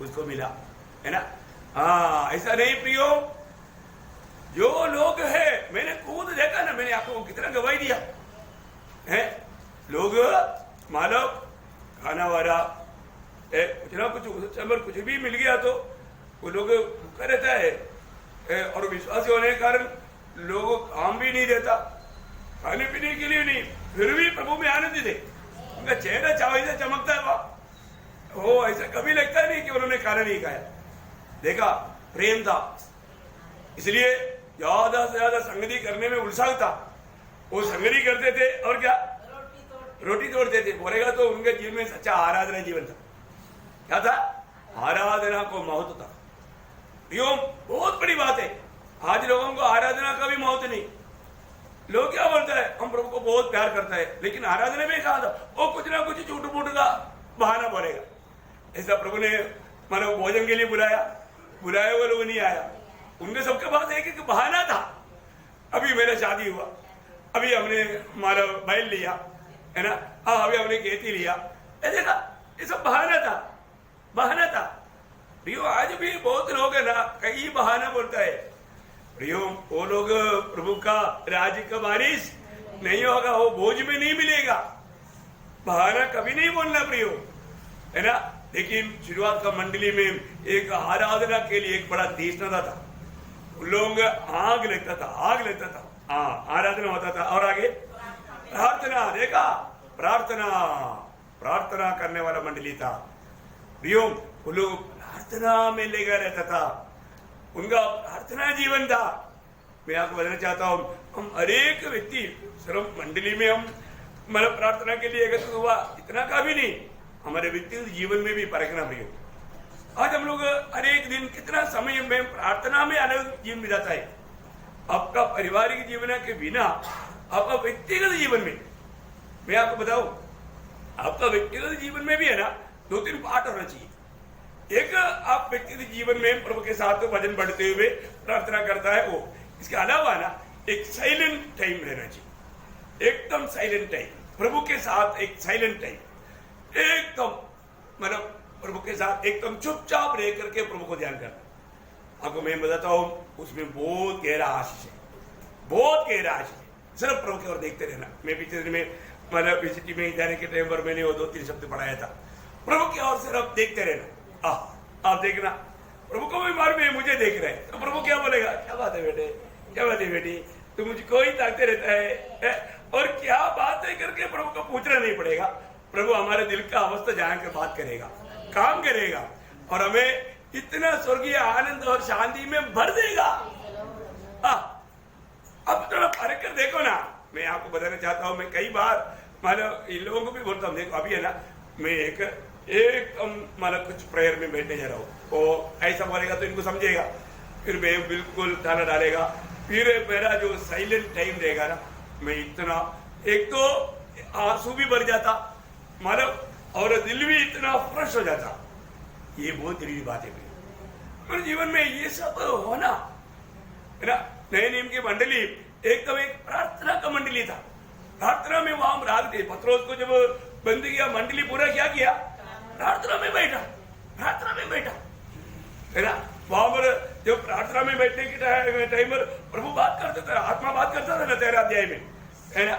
उसको मिला, है ना। हाँ ऐसा नहीं प्रियो, जो लोग है मैंने खुद देखा ना, मैंने आपको कितना गवाही दिया है, लोग मानो खाना वाला कुछ ना कुछ भी मिल गया तो वो लोग भूखा रहता है, और विश्वासी होने के कारण लोग काम भी नहीं देता, खाने पीने के लिए नहीं, फिर भी प्रभु में आनंद दे, उनका चेहरा चावल से चमकता है, वो ऐसा कभी लगता नहीं कि उन्होंने खाना नहीं खाया। देखा प्रेम था, इसलिए ज्यादा से ज्यादा संगति करने में उत्साह था, वो संगति करते थे और क्या रोटी तोड़ते थे, बोलेगा तो उनके जीवन में सच्चा आराधना जीवन था। क्या था, आराधना को महत्व था। यो बहुत बड़ी बात है, आज लोगों को आराधना का भी महत्व नहीं। लोग क्या बोलते हैं, हम प्रभु को बहुत प्यार करता है, लेकिन आराधना में कहा था वो कुछ ना कुछ झूठ मूठ का बहाना बोलेगा। ऐसा प्रभु ने मानो भोजन के लिए बुलाया वो लोग नहीं आया, उनके सबके पास एक एक बहाना था। अभी मेरा शादी हुआ, अभी हमने हमारा बैल लिया, है ना, हाँ अभी हमने खेती लिया, देखा ये सब बहाना था, बहाना था। प्रियो आज भी बहुत लोग है ना कई बहाना बोलता है। प्रियो वो लोग प्रभु का राज्य का वारिस नहीं होगा, वो भोज में नहीं मिलेगा, बहाना कभी नहीं बोलना प्रियो, है ना। लेकिन शुरुआत का मंडली में एक आराधना के लिए एक बड़ा तीक्ष्णता था, उन लोग आग लगता था, हाँ आराधना होता था। और आगे प्रार्थना, देखा प्रार्थना करने वाला मंडली था प्रियो, वो लोग प्रार्थना में लगा रहता था, उनका प्रार्थना जीवन था। मैं आपको बताना चाहता हूँ, हम हर एक व्यक्ति सिर्फ मंडली में हम मतलब प्रार्थना के लिए एकत्रित हुआ इतना का भी नहीं, हमारे व्यक्तिगत जीवन में भी परखना प्रियो। आज हम लोग हर एक दिन कितना समय में प्रार्थना में अलग जीवन में जाता है। आपका पारिवारिक जीवन के बिना आपका व्यक्तिगत जीवन में, मैं आपको बताऊं, आपका व्यक्तिगत जीवन में भी है ना 2-3 पार्ट होना चाहिए। एक आप व्यक्तिगत जीवन में प्रभु के साथ भजन पढ़ते हुए प्रार्थना करता है, वो इसके अलावा ना एक साइलेंट टाइम रहना चाहिए, एकदम साइलेंट टाइम, प्रभु के साथ एक साइलेंट टाइम, एकदम मतलब प्रभु के साथ एकदम चुपचाप रह करके प्रभु को ध्यान करना। आपको मैं बताता हूँ, उसमें बहुत गहरा आशीष है, बहुत गहरा आशीष है। सिर्फ प्रभु की ओर देखते रहना। मैं पिछले दिन में मतलब पीसीटी में जाने के टाइम पर मैंने वो 2-3 शब्द पढ़ाया था, प्रभु की ओर सिर्फ देखते रहना। आप देखना, प्रभु को भी मालूम है मुझे देख रहे हैं, तो प्रभु क्या बोलेगा, क्या बात है बेटे, क्या बात है बेटी, तो मुझको ही ताकते रहता है, और क्या बात है करके प्रभु को पूछना नहीं पड़ेगा। प्रभु हमारे दिल का अवस्था जान कर बात करेगा, काम करेगा, और हमें इतना स्वर्गीय आनंद और शांति में भर देगा। अब थोड़ा फर्क कर देखो ना। मैं आपको बताना चाहता हूँ, मैं कई बार मतलब इन लोगों को भी बोलता हूँ, देखो अभी है ना, मैं एक मतलब कुछ प्रेयर में बैठने जा रहा हूँ, वो ऐसा बोलेगा तो इनको समझेगा, फिर मैं बिल्कुल ताला डालेगा, फिर मेरा जो साइलेंट टाइम रहेगा ना, मैं इतना एक तो आंसू भी भर जाता मतलब, और दिल भी इतना फ्रेश हो जाता। ये बहुत जरूरी बात है मेरे जीवन में, ये सब होना है ना। नए नियम की मंडली एकदम एक प्रार्थना का मंडली था, प्रार्थना में वहां राग थे। पत्रोस को जब बंद किया, मंडली पूरा क्या किया, प्रार्थना में बैठा, प्रार्थना में बैठा है ना। वहां पर जब प्रार्थना में बैठने के टाइम पर प्रभु बात करता था, आत्मा बात करता था ना 13 अध्याय में, है ना।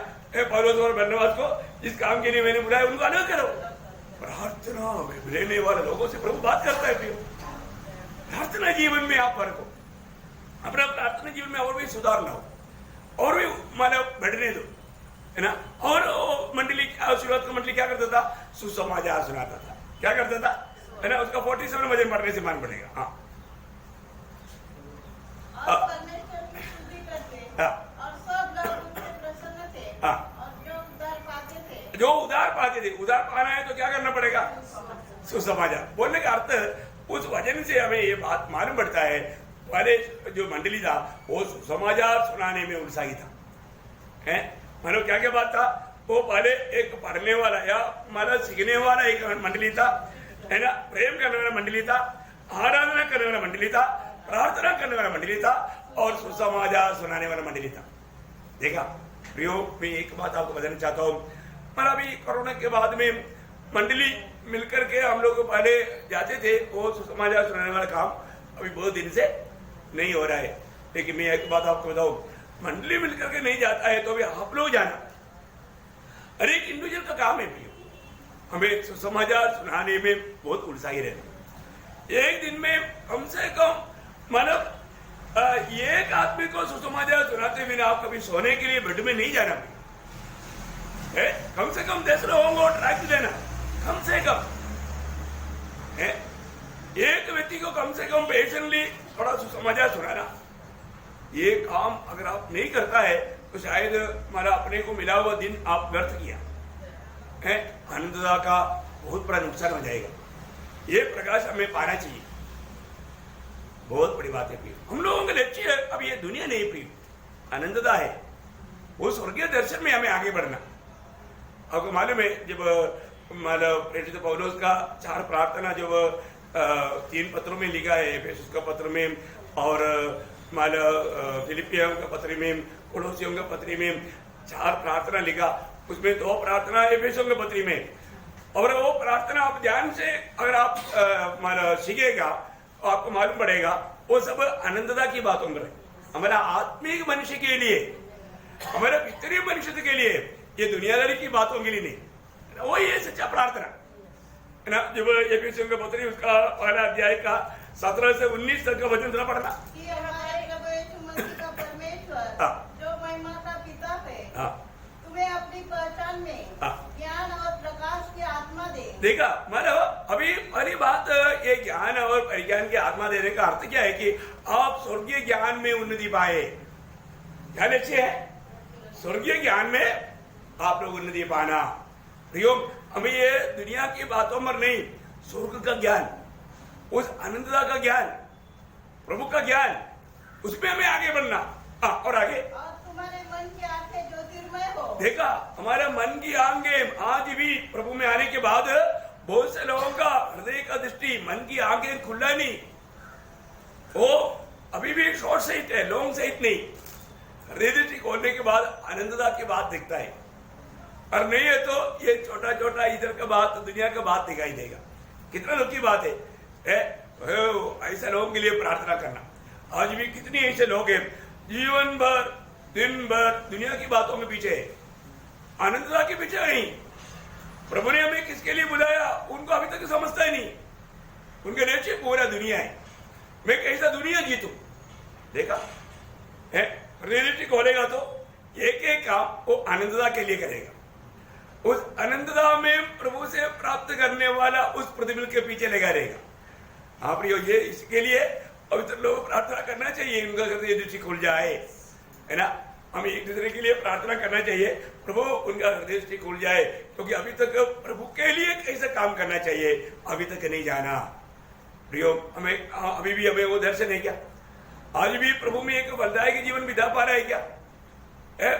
पौलुस और बरनबास को जिस काम के लिए मैंने बुलाया उनको अलग करो। प्रार्थना में रहने वाले लोगों से प्रभु बात करता है। प्रार्थना जीवन में आप फर्क हो, अपना प्रार्थना जीवन में और भी सुधारना हो, और भी मानव बढ़ने दो, है ना। और मंडली शुरुआत का मंडली क्या करता था, सुसमाचार सुनाता था। क्या करता था, है ना। उसका 47 मजे पढ़ने से मान पड़ेगा। हाँ, जो उधार पाते थे, उधार पाना है तो क्या करना पड़ेगा, सुसमाचार। बोलने का अर्थ उस वजन से हमें ये बात मालूम पड़ता है, पहले जो मंडली था वो सुसमाचार सुनाने में उत्साही था, है। मानो क्या क्या बात था, वो पहले एक पढ़ने वाला या मतलब सीखने वाला एक मंडली था, है ना। प्रेम करने वाला मंडली था, आराधना करने वाला मंडली था, प्रार्थना करने वाला मंडली था, और सुसमाचार सुनाने वाला मंडली था। देखा प्रियो, मैं एक बात आपको बताना चाहता हूँ, पर अभी कोरोना के बाद में मंडली मिलकर के हम लोग पहले जाते थे, वो सुसमाचार सुनाने वाला काम अभी बहुत दिन से नहीं हो रहा है। लेकिन मैं एक बात आपको बताऊं, मंडली मिलकर के नहीं जाता है तो भी आप लोग जाना, हर एक इंडिविजुअल का काम है प्रियो, हमें सुसमाचार सुनाने में बहुत उत्साही रहना। एक दिन में कम से कम मतलब एक आदमी को सुसमाचार सुनाते बिना आप कभी सोने के लिए बेड में नहीं जाना है। कम से कम 10 लोगों को ट्रैक देना, कम से कम है। एक व्यक्ति को कम से कम पेशेंटली थोड़ा सुसमाचार सुनाना, ये काम अगर आप नहीं करता है तो शायद हमारा अपने को मिला हुआ दिन आप व्यर्थ किया है, आनंददा का बहुत बड़ा नुकसान हो जाएगा। ये प्रकाश हमें पाना चाहिए, बहुत बड़ी बात है प्रिय। हम लोगों का लक्ष्य अब ये दुनिया नहीं प्रिय, आनंददा है, वो स्वर्गीय दर्शन में हमें आगे बढ़ना। आपको मालूम है जब मतलब प्रेरित पौलुस का 4 प्रार्थना जब 3 पत्रों में लिखा है, एफेसुस का पत्र में और मतलब फिलिपियों का पत्र में, कोलोसियों का पत्र में 4 प्रार्थना लिखा, उसमें 2 प्रार्थना एफेसुस के पत्र में। और वो प्रार्थना आप ध्यान से अगर आप मतलब सीखेगा तो आपको मालूम पड़ेगा वो सब आनंददा की बातों पर है, हमारा आत्मिक मनुष्य के लिए, हमारे पितरीय मनुष्य के लिए, ये दुनियादारी की बातों के लिए नहीं। वो ये सच्चा प्रार्थना है ना। जब एफेसियों का पत्र उसका पहला अध्याय का 17 से 19 तक का वचन जरा पढ़ना कि हमारे प्रभु यीशु मसीह का परमेश्वर जो महिमा का पिता है, तुम्हें अपनी पहचान में ज्ञान और प्रकाश की आत्मा दे। देखा मतलब अभी पहली बात, ये ज्ञान और परिज्ञान की आत्मा देने का अर्थ क्या है कि आप स्वर्गीय ज्ञान में उन्नति पाए। क्या लक्ष्य है, स्वर्गीय ज्ञान में आप लोग उन्नति पाना। प्रियो, हमें ये दुनिया की बातों पर नहीं, स्वर्ग का ज्ञान, उस आनंददा का ज्ञान, प्रभु का ज्ञान, उसमें हमें आगे बढ़ना। और आगे, और तुम्हारे मन की आंखें ज्योतिर्मय हो। देखा, हमारे मन की आंखें आज भी प्रभु में आने के बाद बहुत से लोगों का हृदय का दृष्टि, मन की आंखें खुला नहीं, वो अभी भी शॉर्ट साइट है, लॉन्ग साइट नहीं। हृदय दृष्टि खोलने के बाद आनंदता की बात दिखता है, और नहीं है तो ये छोटा छोटा इधर का बात, दुनिया का बात दिखाई देगा। कितना दुख की बात है? ऐसे लोगों के लिए प्रार्थना करना। आज भी कितने ऐसे लोग हैं जीवन भर दिन भर दुनिया की बातों में पीछे है, आनंदता के पीछे नहीं। प्रभु ने हमें किसके लिए बुलाया उनको अभी तक समझता ही नहीं। उनके नीचे पूरा दुनिया है, मैं कैसा दुनिया जीतूं। देखा है, रियलिटी खोलेगा तो एक एक काम वो आनंदता के लिए करेगा। उस आनंदता में प्रभु से प्राप्त करने वाला उस प्रतिफल के पीछे लगा रहेगा। हाँ प्रियो, ये इसके लिए पवित्र लोग प्रार्थना करना चाहिए, उनका हृदय दृष्टि खुल जाए, है ना। हमें एक दूसरे के लिए प्रार्थना करना चाहिए, प्रभु उनका हृदय दृष्टि खुल जाए, क्योंकि अभी तक प्रभु के लिए कैसे काम करना चाहिए अभी तक नहीं जाना। प्रियो, हमें अभी भी हमें वो दर्शन है क्या? आज भी प्रभु में एक फलदायक जीवन बिता पा रहा है क्या?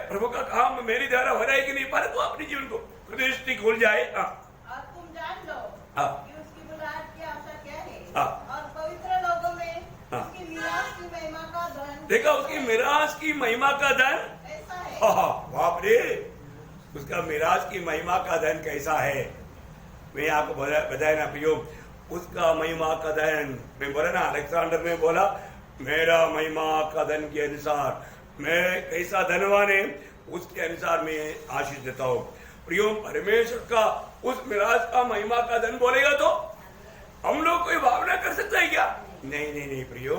प्रभु का काम मेरी द्वारा हो रहा है कि नहीं पा रहा? तो अपने जीवन को हृदय दृष्टि खुल जाए। और तुम जान लो कि उसकी बुलाहट की आशा क्या है, और पवित्र लोगों में उसकी मीरास की महिमा का धन। देखा, उसकी मीरास की महिमा का धन ऐसा है। बाप रे, उसका मीरास की महिमा का धन कैसा है? मैं आपको बताया ना प्रियो, उसका महिमा का धन, मैं बोला ना, अलेक्जेंडर ने बोला मेरा महिमा का धन के अनुसार मैं कैसा धनवान है उसके अनुसार मैं आशीष देता हूँ। प्रियो, परमेश्वर का उस मिराज का महिमा का धन बोलेगा तो हम लोग कोई भावना कर सकता है क्या? नहीं नहीं नहीं प्रियो,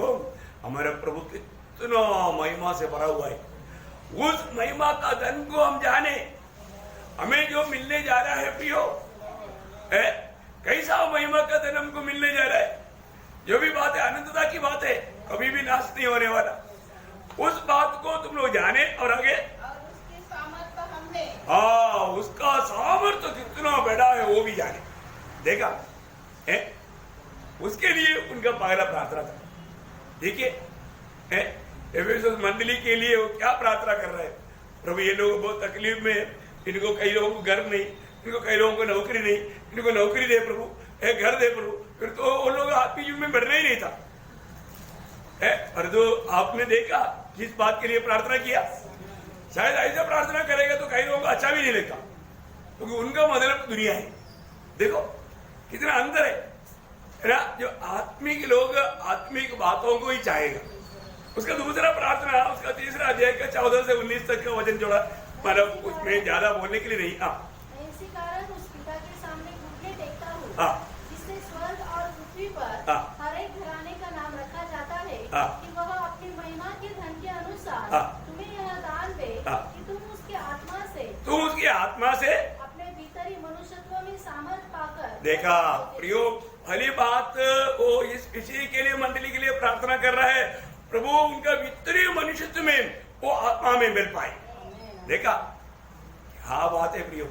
हमारा प्रभु कितना महिमा से भरा हुआ है। उस महिमा का धन को हम जाने, हमें जो मिलने जा रहा है प्रियो, कैसा महिमा का धन हमको मिलने जा रहा है। जो भी बात है आनंदता की बात है, कभी भी नाश नहीं होने वाला। उस बात को तुम लोग जाने और आगे उसकी सामर्थ्य हमने, उसका सामर्थ्य कितना बड़ा है वो भी जाने। देखा है, उसके लिए उनका पहला प्रार्थना था। देखिए एफेसस मंडली के लिए वो क्या प्रार्थना कर रहे हैं। प्रभु, ये लोग बहुत तकलीफ में, इनको कई लोगों को घर नहीं, इनको कई लोगों को नौकरी नहीं, इनको नौकरी दे प्रभु, घर दे प्रभु। फिर तो वो लोग आपकी जीवन में बढ़ना ही नहीं था। और जो आपने देखा किस बात के लिए प्रार्थना किया, शायद ऐसा प्रार्थना करेगा तो कई लोगों को अच्छा भी नहीं लगता, क्योंकि उनका मतलब दुनिया है। देखो कितना अंतर है ना। जो आत्मिक लोग आत्मिक बातों को ही चाहेगा। उसका दूसरा प्रार्थना, उसका तीसरा अध्याय का 14 से 19 तक का वचन जोड़ा, मतलब उसमें ज्यादा बोलने के लिए नहीं। इसी कारण उस पिता के सामने घुटने टेकता हूँ, जिससे स्वर्ग और पृथ्वी पर हर एक घराने का नाम रखा जाता है, कि वह अपनी महिमा के धन के अनुसार तुम्हें यह दान दे कि तुम उसकी आत्मा से अपने भीतरी मनुष्यत्व में सामर्थ पाकर। देखा प्रियो, भली बात, वो इसी के लिए मंडली के लिए प्रार्थना कर रहा है, प्रभु उनका भीतरी मनुष्यत्व में वो आत्मा में मिल पाए। देखा क्या बात है प्रियो,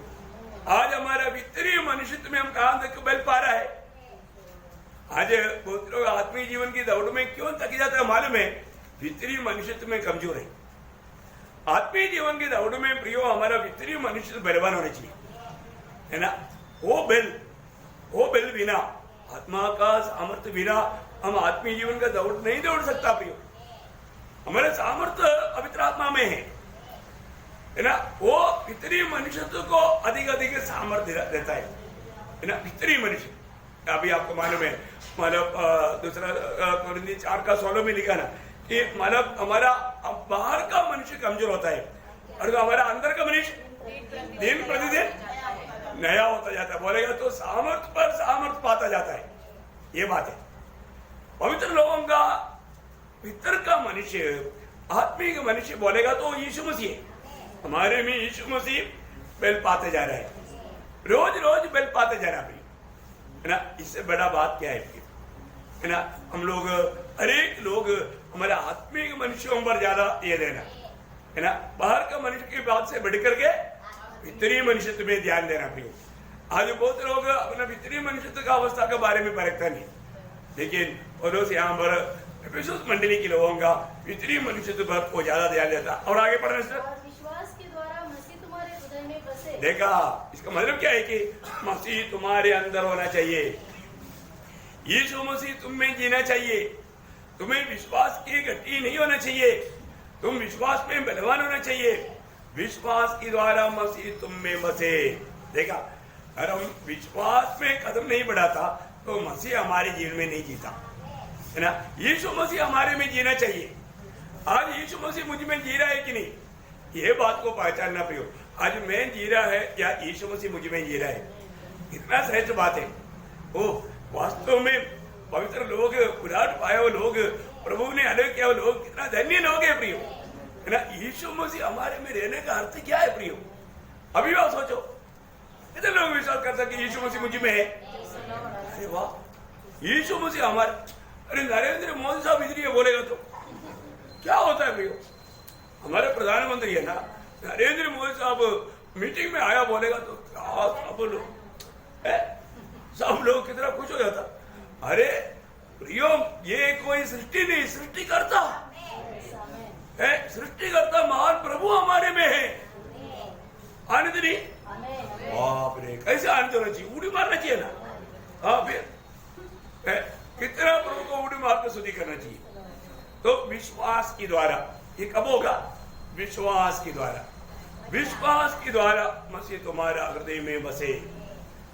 आज हमारा भीतरी मनुष्यत्व में हम कहां तक मिल पा रहा है। आज बहुत लोग आत्मीय जीवन की दौड़ में क्यों थक जाता है मालूम है? भीतरी मनुष्यत्व में कमजोर है। आत्मीय जीवन की दौड़ में प्रियो हमारा भीतरी मनुष्य बलवान होना चाहिए, है ना। वो बल बिना, आत्मा का सामर्थ्य बिना हम आत्मीय जीवन का दौड़ नहीं दौड़ सकता प्रियो। हमारा सामर्थ्य पवित्र आत्मा में है ना। वो भीतरी मनुष्यत्व को अधिक अधिक सामर्थ्य देता है ना, भीतरी मनुष्य। अभी आपको मालूम है, मतलब दूसरा कोरिन्थियों 4:16 में लिखा ना कि मतलब हमारा बाहर का मनुष्य कमजोर होता है, और हमारा अंदर का मनुष्य दिन प्रतिदिन नया होता जाता है। बोलेगा तो सामर्थ्य पर सामर्थ्य पाता जाता है। ये बात है। पवित्र लोगों का भीतर का मनुष्य, आत्मिक मनुष्य बोलेगा तो यीशु मसीह, हमारे में यीशु मसीह बल पाते जा रहा है, रोज रोज बल पाते जा रहा है ना। इससे बड़ा बात क्या है ना। हम लोग हरेक लोग हमारे आत्मिक मनुष्यों पर ज्यादा ये देना है ना, बाहर का मनुष्य की बात से बढ़कर के भीतरी मनुष्यत्व में ध्यान देना प्रियो। आज बहुत लोग अपना भीतरी मनुष्यत्व का अवस्था के बारे में परखता नहीं, लेकिन पौलुस यहाँ पर एफेसस मंडली के लोगों का भीतरी मनुष्यत्व पर वो ज्यादा ध्यान देता। और आगे पढ़ने से विश्वास के द्वारा मसीह तुम्हारे हृदय में बसे। देखा, इसका मतलब क्या है कि मसीह तुम्हारे अंदर होना चाहिए, यीशु मसीह तुम में जीना चाहिए। तुम्हें विश्वास की घटी नहीं होना चाहिए, तुम विश्वास में बलवान होना चाहिए। विश्वास के द्वारा मसीह तुम में बसे। देखा, अगर हम विश्वास में कदम नहीं बढ़ाता तो मसीह हमारे जीवन में नहीं जीता, है ना। यीशु मसीह हमारे में जीना चाहिए। आज यीशु मसीह मुझ में जी रहा है कि नहीं, ये बात को पहचानना प्रियो। आज मैं जी रहा है या यीशु मसीह मुझ में जी रहा है, इतना सहज बात है। वो वास्तव में पवित्र लोग, उदार पाए हुए लोग, प्रभु ने अलग किया हुए लोग कितना धन्य लोग है प्रियो, है ना। यीशु मसीह हमारे में रहने का अर्थ क्या है प्रियो? अभी बात सोचो, कितने लोग विश्वास करते हैं कि यीशु मसीह मुझ में है? अरे वाह, यीशु मसीह हमारे। अरे नरेंद्र मोदी साहब इधर बोलेगा तो क्या होता है प्रियो? हमारे प्रधानमंत्री है ना, नरेंद्र मोदी साहब मीटिंग में आया बोलेगा तो सब लोग कितना खुश हो जाता। अरे प्रियो, ये कोई सृष्टि नहीं, सृष्टि करता है, सृष्टि करता महान प्रभु हमारे में है। आनंद नहीं? बाप रे, कैसे आनंद होना चाहिए? उड़ी मारना चाहिए ना। हाँ, फिर कितना प्रभु को उड़ी मार कर स्तुति करना चाहिए। तो विश्वास के द्वारा, ये कब होगा? विश्वास के द्वारा। विश्वास के द्वारा मसीह तुम्हारा हृदय में बसे।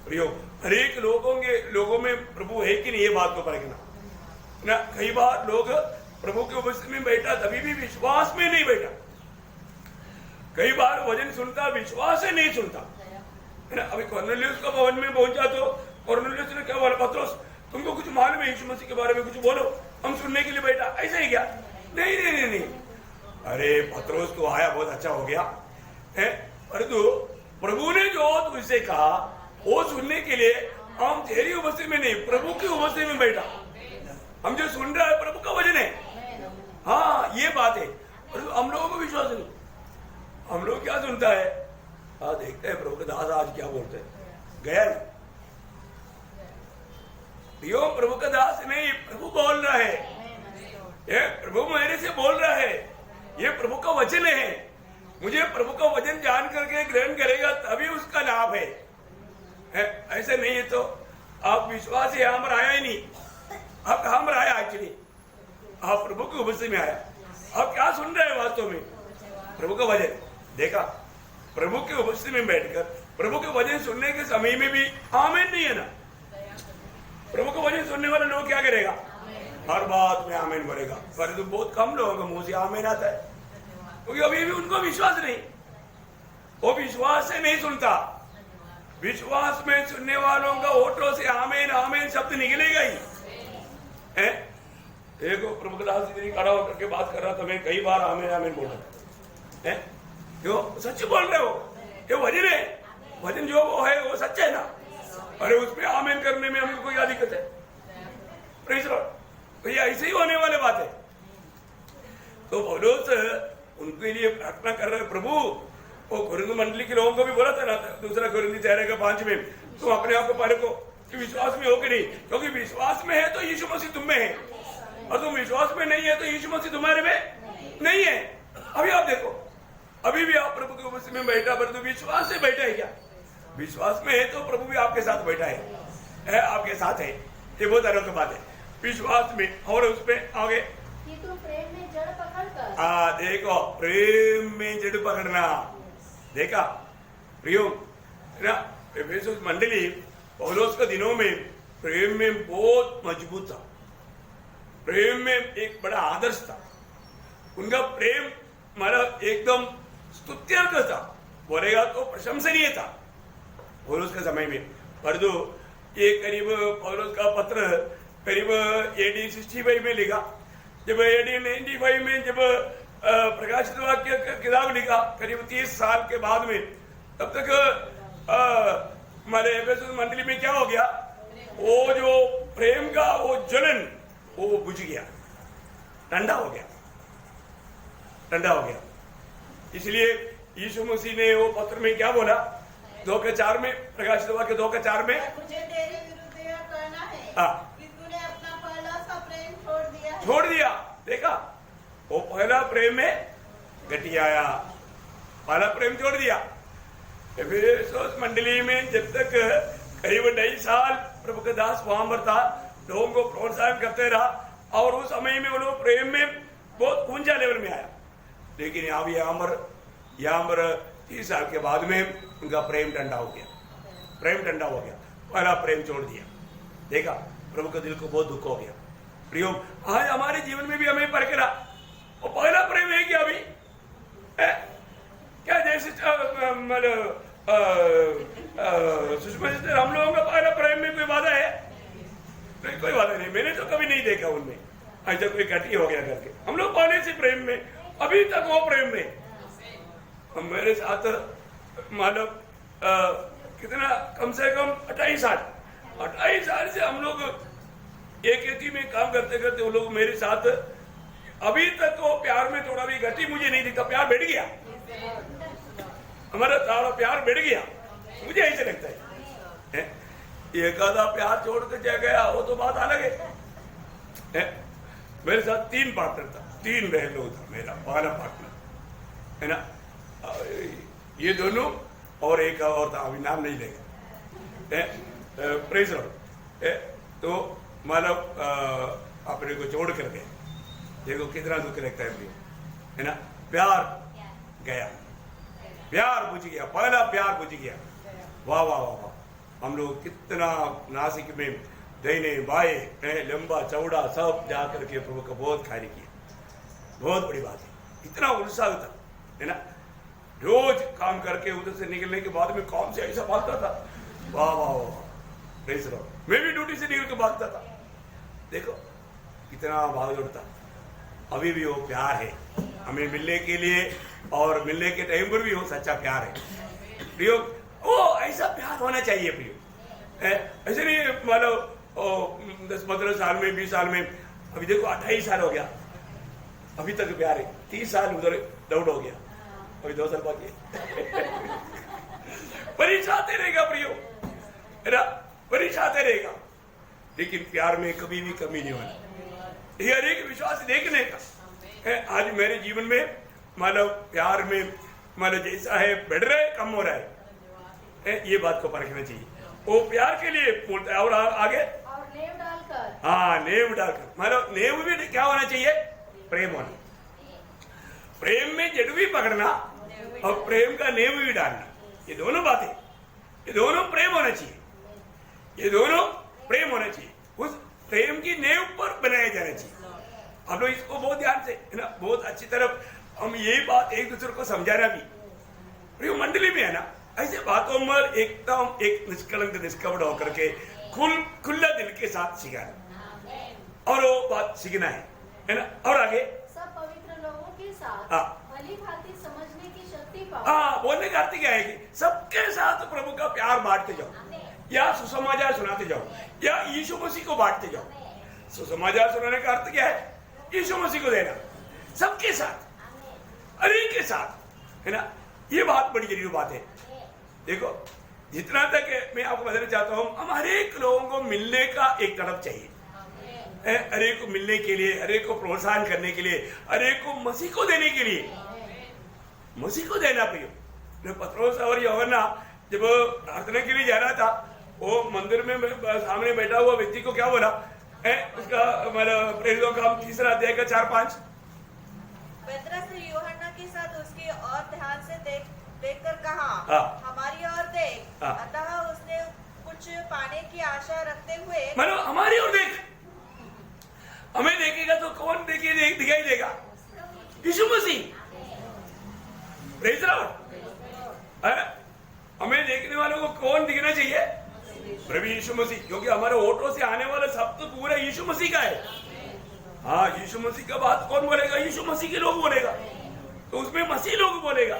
प्रियो, हरेक लोगों में प्रभु है कि नहीं, ये बात को परखना ना। कई बार लोग प्रभु के उपस्थिति में बैठा तभी भी विश्वास में नहीं बैठा। कई बार वचन सुनता, विश्वास से नहीं सुनता, है ना। अभी कॉर्नेलियस का भवन में पहुंचा तो कॉर्नेलियस ने क्या बोला? पत्रोस, तुमको कुछ मालूम है यीशु मसीह के बारे में? कुछ बोलो, हम सुनने के लिए बैठा। ऐसा ही क्या? नहीं नहीं नहीं नहीं। अरे पत्रोस तो आया, बहुत अच्छा हो गया है, परंतु प्रभु ने जो तुझसे कहा वो सुनने के लिए हम तेरी उपस्थिति में नहीं, प्रभु की उपस्थिति में बैठा। हम जो सुन रहा है प्रभु का वचन है। हाँ, ये बात है। हम लोगों को विश्वास नहीं। हम लोग क्या सुनता है? देखते हैं प्रभु के दास आज क्या बोलते हैं, गया नहीं। यो प्रभु का दास नहीं, प्रभु बोल रहा है, ये प्रभु मेरे से बोल रहा है, ये प्रभु का वचन है। मुझे प्रभु का वचन जान करके ग्रहण करेगा तभी उसका लाभ है। ऐसे नहीं है तो आप विश्वास ही यहाँ पर आया ही नहीं। आप कहाँ पर आया? एक्चुअली आप प्रभु की उपस्थिति में आया। आप क्या सुन रहे हैं वास्तव में? प्रभु का वचन। देखा, प्रभु की उपस्थिति में बैठकर प्रभु के वचन सुनने के समय में भी आमीन नहीं है ना। प्रभु को वचन सुनने वाला लोग क्या करेगा? हर बात में आमीन बोलेगा, परंतु बहुत कम लोगों का मुंह से आमीन आता है, क्योंकि अभी भी उनको विश्वास नहीं। वो विश्वास से नहीं सुनता। विश्वास में सुनने वालों का होठों से आमीन आमीन शब्द निकलेगा ही है। देखो, प्रभु का दास इतनी खड़ा होकर के बात कर रहा था, मैं कई बार आमीन आमीन बोल रहा है। क्यों? सच बोल रहे हो, ये वचन है। वचन जो वो है वो सच है ना। अरे उसमें आमीन करने में हमको क्या दिक्कत है? Praise Lord. तो ये ऐसे ही होने वाले बात है। तो पौलुस उनके लिए प्रार्थना कर रहे, प्रभु वो कुरिन्थ मंडली के लोगों को भी बोला था ना, दूसरा कुरिन्थी 13:5 में, तुम अपने आप को परखो कि विश्वास में हो कि नहीं, क्योंकि विश्वास में है तो यीशु मसीह तुम में है, और तुम विश्वास में नहीं है तो यीशु मसीह तुम्हारे में नहीं है। अभी आप देखो, अभी भी आप प्रभु की उपस्थिति में बैठा, परंतु विश्वास से बैठा है क्या? विश्वास में है तो प्रभु भी आपके साथ बैठा है, आपके साथ है। ये बहुत अनोखी बात है, विश्वास में। और उसमें आगे कि तुम प्रेम में जड़ पकड़कर। देखो, प्रेम में जड़ पकड़ना। देखा प्रियो, ना एफेसुस मंडली पौलुस के दिनों में प्रेम में बहुत मजबूत था। प्रेम में एक बड़ा आदर्श था। उनका प्रेम मतलब एकदम स्तुत्यर्थ था, बोलेगा तो प्रशंसनीय था पौलुस के समय में। परंतु ये करीब पौलुस का पत्र करीब AD 65 में लिखा। जब AD 95 में जब प्रकाशित वाक्य किताब लिखा, करीब 30 साल के बाद में, तब तक हमारे एफेसुस मंडली में क्या हो गया? वो जो प्रेम का वो ज्वलन वो बुझ गया, ठंडा हो गया, ठंडा हो गया। इसलिए यीशु मसीह ने वो पत्र में क्या बोला? 2:4 में, प्रकाशित वाक्य 2:4 में, मुझे तेरे विरुद्ध यह कहना है कि तूने अपना पहला सा प्रेम छोड़ दिया। देखा, वो पहला प्रेम में घटी आया, पहला प्रेम छोड़ दिया। एफेसुस मंडली में जब तक करीब 2.5 साल प्रभु का दास वहां पर था, लोगों को प्रोत्साहन करते रहा, और उस समय में वो लोग प्रेम में बहुत ऊंचा लेवल में आया। लेकिन अब यहाँ पर 30 साल के बाद में उनका प्रेम ठंडा हो गया, प्रेम ठंडा हो गया, पहला प्रेम छोड़ दिया। देखा, प्रभु के दिल को बहुत दुख हो गया। प्रियो, आज हमारे जीवन में भी हमें परखना, वो पहला प्रेम है क्या अभी क्या? जैसे सुषमा जी, हम लोगों का पहला प्रेम में कोई वादा है? नहीं, कोई वादा नहीं। मैंने तो कभी नहीं देखा उनमें ऐसा कोई घटी हो गया करके। हम लोग पहले से प्रेम में, अभी तक वो प्रेम में। मेरे साथ मानव कितना, कम से कम 28 साल से हम लोग एक ही में काम करते करते वो लोग मेरे साथ, अभी तक वो प्यार में थोड़ा भी घटी मुझे नहीं दिखता। प्यार बढ़ गया, हमारा सारा प्यार बढ़ गया, मुझे ऐसे लगता है। एक आधा प्यार छोड़ के जा गया वो तो बात अलग है। मेरे साथ 3 पार्टनर था, 3 बहन लोग था मेरा पहला पार्टनर, है ना। ये दोनों और एक और था, अभी नाम नहीं लेगा। Praise Lord. तो मानव अपने को छोड़ कर गए। देखो कितना दुख लगता है ना। प्यार गया, प्यार बुझ गया, पहला प्यार बुझ गया। वाह वाह वाह वाह। हम लोग कितना नासिक में दाहिने बाएं लंबा चौड़ा सब जा करके प्रभु का बहुत कार्य किया। बहुत बड़ी बात है, इतना उत्साह था, है ना। रोज काम करके उधर से निकलने के बाद में काम से ऐसा भागता था। वाह वाह वाह, प्रेज लॉर्ड। मैं भी ड्यूटी से निकल के भागता था। देखो कितना भाग दौड़ता। अभी भी वो प्यार है हमें मिलने के लिए, और मिलने के टाइम पर भी वो सच्चा प्यार है। प्रियो, वो ऐसा प्यार होना चाहिए प्रियो। ऐसे नहीं मानो 10-15 साल में, 20 साल में, अभी देखो 28 साल हो गया, अभी तक प्यार है। 30 साल उधर डाउट हो गया, अभी 2 साल बाकी है। परीक्षा आते रहेगा प्रियो, परीक्षा आते रहेगा, लेकिन प्यार में कभी भी कमी नहीं होना। ये हर एक विश्वास देखने का है। आज मेरे जीवन में मानव प्यार में मानव जैसा है, बढ़ रहा है कम हो रहा है, ये बात को परखना चाहिए। वो प्यार के लिए बोलता है। और आगे नेव डालकर, हाँ नेव डालकर, मानव नेव भी क्या होना चाहिए? प्रेम होना। प्रेम में जड़ भी पकड़ना और प्रेम का नेव भी डालना, ये दोनों बातें, ये दोनों प्रेम होना चाहिए, ये दोनों प्रेम होना चाहिए। उस प्रेम की नेव पर बनाया जाना चाहिए। हम लोग इसको बहुत ध्यान से, है ना, बहुत अच्छी तरह हम यही बात एक दूसरे को समझाना भी। मंडली में है ना, ऐसे बातों में एकदम एक निष्कलंक निष्कपट होकर के खुला दिल के साथ सिखाना, और वो बात सीखना है ना। और आगे सब पवित्र लोगों के साथ भली भांति समझने की शक्ति पाओ। हाँ, बोलने का अर्थ क्या है कि सबके साथ प्रभु का प्यार बांटते जाओ, या सुसमाचार सुनाते जाओ, या यीशु मसीह को बांटते जाओ। सुसमाचार सुनाने का अर्थ क्या है? यीशु मसीह को देना, सबके साथ, अनेक के साथ, है ना। ये बात बड़ी जरूरी बात है। देखो, जितना तक मैं आपको बताना चाहता हूँ, हम हर एक लोगों को मिलने का एक तड़प चाहिए, हर एक को मिलने के लिए, हर एक को प्रोत्साहन करने के लिए, हर एक को मसीह को देने के लिए, मसीह को देना प्रियो। पत्रोस और यूहन्ना जब प्रार्थना के लिए जा रहा था, वो मंदिर में सामने बैठा हुआ व्यक्ति को क्या बोला है? उसका मतलब प्रेरितों का 3 अध्याय का 4-5। पतरस ने यूहन्ना के साथ उसकी और ध्यान से देखकर कहा, हमारी ओर देख। अतः उसने कुछ पाने की आशा रखते हुए, मतलब हमारी ओर देख, हमें देखेगा तो कौन दिखाई देगा? Yeshu Masih. Praise the lord. हमें देखने वालों को कौन दिखना चाहिए? प्रभु यीशु मसीह, क्योंकि हमारे होठों से आने वाला सब तो पूरा यीशु मसीह का है। हाँ, यीशु मसीह का बात कौन बोलेगा? यीशु मसीह के लोग बोलेगा, तो उसमें मसीह लोग बोलेगा,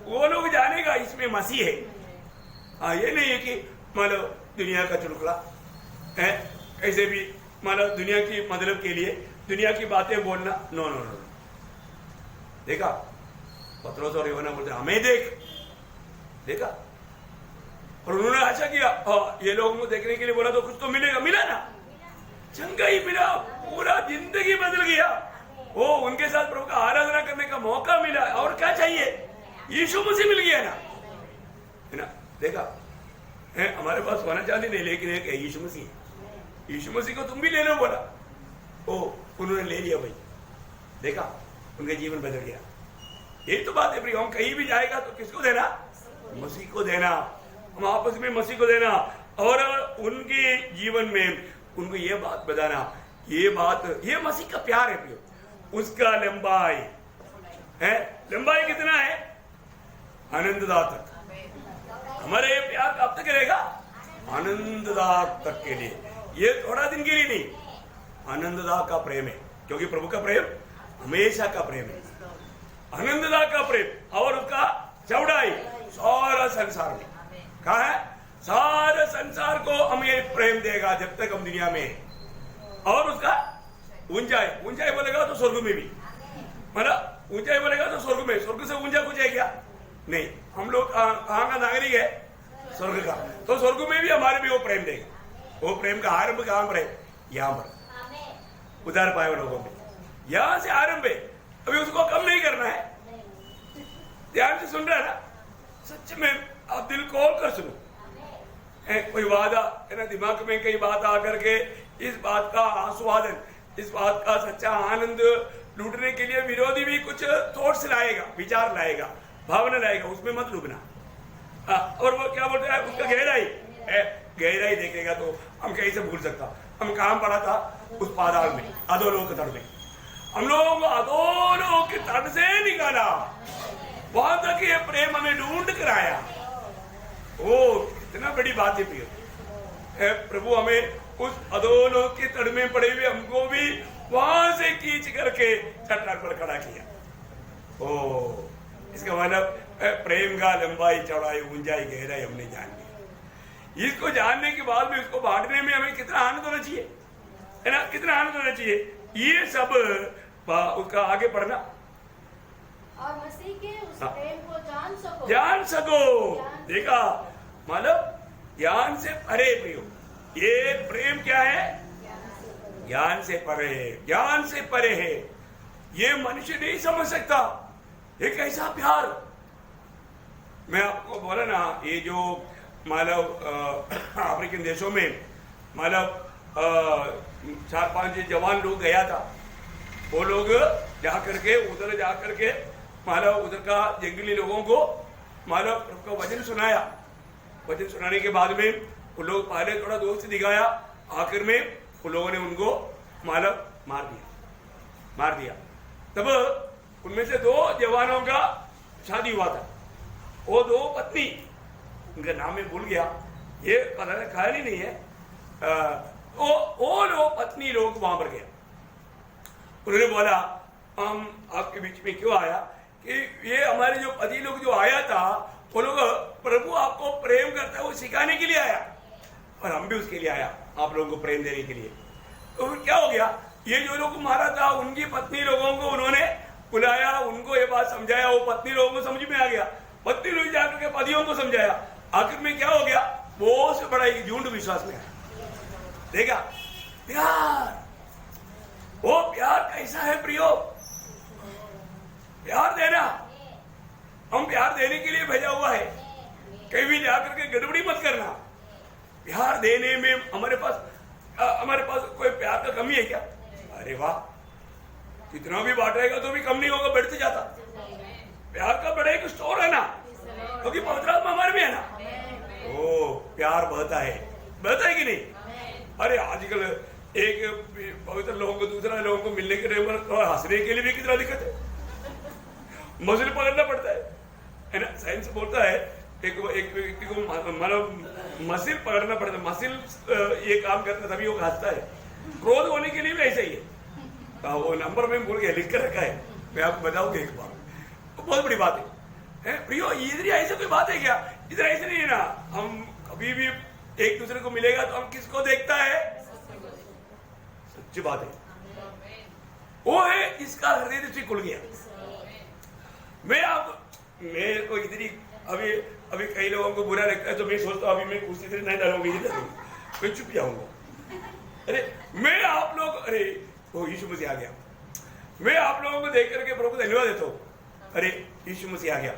वो लोग जानेगा इसमें मसीह है। हाँ, ये नहीं है कि मतलब दुनिया का चुटकुला है, कैसे भी मतलब दुनिया की मतलब के लिए दुनिया की बातें बोलना। No no no. देखा, पत्रोस और यूहन्ना बोलते हमें देख, देखा, और उन्होंने आशा किया, ये लोगों को देखने के लिए बोला तो कुछ तो मिलेगा। मिला ना, चंगा ही मिला, पूरा जिंदगी बदल गया। वो उनके साथ प्रभु का आराधना करने का मौका मिला, और क्या चाहिए? यीशु मसीह मिल गया ना, है ना। देखा है, हमारे पास सोना चांदी नहीं, लेकिन एक यीशु मसीह। यीशु मसीह को तुम भी ले लो बोला, ओ उन्होंने ले लिया भाई, देखा उनका जीवन बदल गया। यही तो बात है प्रिय, हम कहीं भी जाएगा तो किसको देना? मसीह को देना, हम आपस में मसीह को देना, और उनके जीवन में उनको ये बात बताना, ये बात, ये मसीह का प्यार है प्रिय। उसका लंबाई है, लंबाई कितना है? आनंददात तक। हमारे ये प्यार कब तक रहेगा? आनंददात तक के लिए, ये थोड़ा दिन के लिए नहीं, आनंददात का प्रेम है, क्योंकि प्रभु का प्रेम हमेशा का प्रेम है, आनंददात का प्रेम। और उसका चौड़ाई सारा संसार में कहा है, सारे संसार को हमें प्रेम देगा जब तक हम दुनिया में हैं। और उसका ऊंचाई, ऊंचाई बोलेगा तो स्वर्ग में भी, मतलब ऊंचाई बोलेगा तो स्वर्ग में, स्वर्ग से ऊंचा कुछ है क्या? नहीं। हम लोग कहाँ का नागरिक है? स्वर्ग का। तो स्वर्ग में भी हमारे भी वो प्रेम देगा। वो प्रेम का आरंभ कहाँ पर है? यहाँ पर उधार पाए हुए लोगों में, यहाँ से आरंभ है। अभी उसको कम नहीं करना है। ध्यान से सुन रहा है ना? सच में आप दिल खोल कर सुनो। कोई वादा है ना, दिमाग में कई बात आकर के इस बात का आस्वादन, इस बात का सच्चा आनंद लूटने के लिए विरोधी भी कुछ थॉट्स लाएगा, विचार लाएगा, भावना लाएगा, उसमें मत डूबना। और वो क्या बोलते हैं, उसका गहराई देखेगा तो हम कैसे भूल सकता। हम कहाँ पड़ा था? उस पाताल में, अधोलोक तट में। हम लोगों को अधोलोक के तट से निकाला, वहां तक ये प्रेम हमें ढूंढ कर आया। वो इतना बड़ी बात है प्रिय। प्रभु हमें उस अधोलोक के तट में पड़े हुए हमको भी वहां से खींच करके चट्टान पर खड़ा किया। ओ, इसका मतलब प्रेम का लंबाई, चौड़ाई, ऊंचाई, गहराई हमने जान लिया। इसको जानने के बाद में उसको बांटने में हमें कितना आनंद होना चाहिए, है ना? कितना आनंद होना चाहिए। ये सब उसका आगे बढ़ना और मसीह के उस प्रेम को जान सको। देखा, मतलब ज्ञान से परे प्रियो। ये प्रेम क्या है? ज्ञान से परे, ज्ञान से परे है। ये मनुष्य नहीं समझ सकता एक ऐसा प्यार। मैं आपको बोला ना, ये जो मतलब अफ्रीकन देशों में मतलब 4-5 जवान लोग गया था, वो लोग जाकर के उधर जाकर के मतलब उधर का जंगली लोगों को मतलब उनका वचन सुनाया। वचन सुनाने के बाद में उन लोग पहले थोड़ा दोस्त दिखाया, आखिर में उन लोगों ने उनको मतलब मार दिया। तब उनमें से 2 जवानों का शादी हुआ था। वो 2 पत्नी, उनका नाम मैं भूल गया, ये पता है, ख्याल ही नहीं है। वो लोग पत्नी लोग वहां पर गया। उन्होंने बोला, हम आपके बीच में क्यों आया कि ये हमारे जो पति लोग जो आया था, वो लोग प्रभु आपको प्रेम करता है वो सिखाने के लिए आया, और हम भी उसके लिए आया, आप लोगों को प्रेम देने के लिए। तो फिर क्या हो गया, ये जो लोग मारा था उनकी पत्नी लोगों को उन्होंने बुलाया, उनको ये बात समझाया, वो पत्नी लोगों को समझ में आ गया, पत्नी लोग जाकर के पतियों को समझाया। आखिर में क्या हो गया, वो से बड़ा एक झूठ विश्वास में आया। देखा प्यार, वो प्यार कैसा है प्रियो? प्यार देना, हम प्यार देने के लिए भेजा हुआ है। कहीं भी जाकर के गड़बड़ी मत करना। प्यार देने में हमारे पास कोई प्यार का कमी है क्या? अरे वाह, कितना भी बांटेगा तो भी कम नहीं होगा, बढ़ते जाता। प्यार का बड़ा एक स्टोर है ना, क्योंकि पवित्र आत्मा हमारे में है ना। ओ, प्यार बहता है कि नहीं? अरे आजकल एक पवित्र लोगों को दूसरा लोगों को मिलने के लिए हंसने के लिए भी कितना दिक्कत है, मसल पकड़ना पड़ता है ना। साइंस बोलता है एक व्यक्ति को मतलब मसल पकड़ना पड़ता है, मसल ये काम करता है तभी वो हंसता है। क्रोध होने के लिए भी ऐसा ही है। वो नंबर में भूल गया, लिख कर रखा है, मैं आपको बताऊंगा एक बार। तो बहुत बड़ी बात है प्रियो। इधर ऐसा कोई बात है क्या? इधर ऐसे नहीं है ना। हम कभी भी एक दूसरे को मिलेगा तो हम किसको देखता है? सच्ची बात है, वो है इसका हृदय दृष्टि खुल गया। मैं को इधर ही अभी कई लोगों को बुरा लगता है तो मैं सोचता हूँ अभी मैं कुछ इधर नहीं डालूंगी, मैं चुप जाऊंगा। अरे मैं आप लोग, अरे वो यीशु मसीह आ गया, मैं आप लोगों को देख करके प्रभु को धन्यवाद देता हूँ। अरे यीशु मसीह आ गया,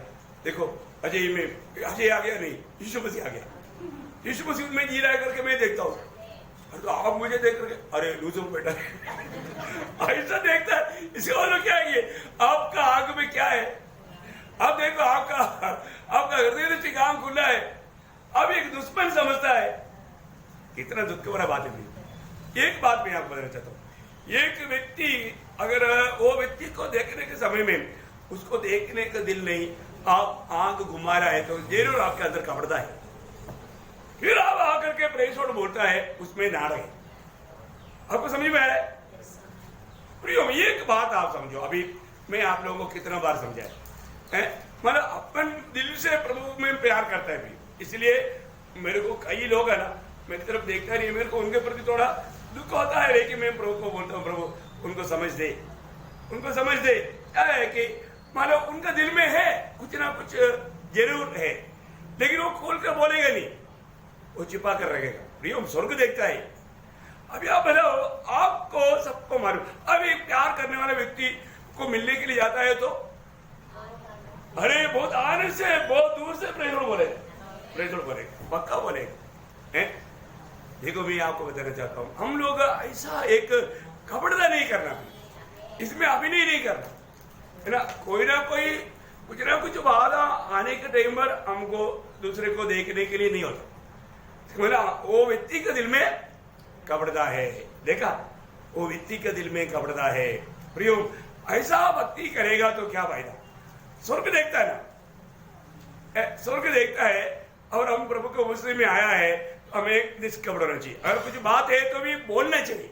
देखो अजय आ गया, नहीं यीशु मसीह आ गया। यीशु मसीह में जी रहा करके मैं देखता हूँ, तो आप मुझे देख करके अरे लूजो बेटा ऐसा देखता है, इसका मतलब क्या है? ये आपका आंख में क्या है? आप देखो आपका हृदय दृष्टि काम खुला है, अब एक दुश्मन समझता है। कितना दुख वाला बात है। एक बात मैं आपको बताना चाहता हूँ, एक व्यक्ति अगर वो व्यक्ति को देखने के समय में उसको देखने का दिल नहीं, आप आंख घुमा रहा है तो जरूर आपके अंदर कपड़ता है। फिर आप आकर के प्रेसोड बोलता है उसमें ना रहे। आपको समझ में आया? प्रियो एक बात आप समझो, अभी मैं आप लोगों को कितना बार समझाया, मतलब अपन दिल से प्रभु में प्यार करता है भी, इसलिए मेरे को कई लोग है ना मेरी तरफ देखता नहीं है, मेरे को उनके प्रति थोड़ा दुख होता है, लेकिन मैं प्रभु को बोलता हूँ प्रभु उनको समझ दे, उनको समझ दे। क्या है कि मानो उनका दिल में है कुछ ना कुछ जरूर है, लेकिन वो खोल कर बोलेगा नहीं, वो छिपा कर रखेगा। प्रियो स्वर्ग देखता है। अभी आप बताओ, आपको सबको मालूम, अब एक प्यार करने वाले व्यक्ति को मिलने के लिए जाता है तो अरे बहुत आनंद से बहुत दूर से प्रेजोड़ बोलेगा, पक्का बोलेगा। देखो मैं आपको बताना चाहता हूँ, हम लोग ऐसा एक कपड़दा नहीं करना, इसमें अभिनय नहीं करना है ना। कोई ना कोई कुछ ना कुछ वादा आने के टाइम पर हमको दूसरे को देखने के लिए नहीं होता, वो व्यक्ति के दिल में कपड़दा है। देखा, वो व्यक्ति के दिल में कपड़दा है। प्रियो ऐसा भक्ति करेगा तो क्या फायदा? स्वर्ग देखता है ना, स्वर्ग देखता है। और हम प्रभु के उपस्थिति में आया है, हमें निष्कपट होना चाहिए। अगर कुछ बात है तो भी बोलना चाहिए।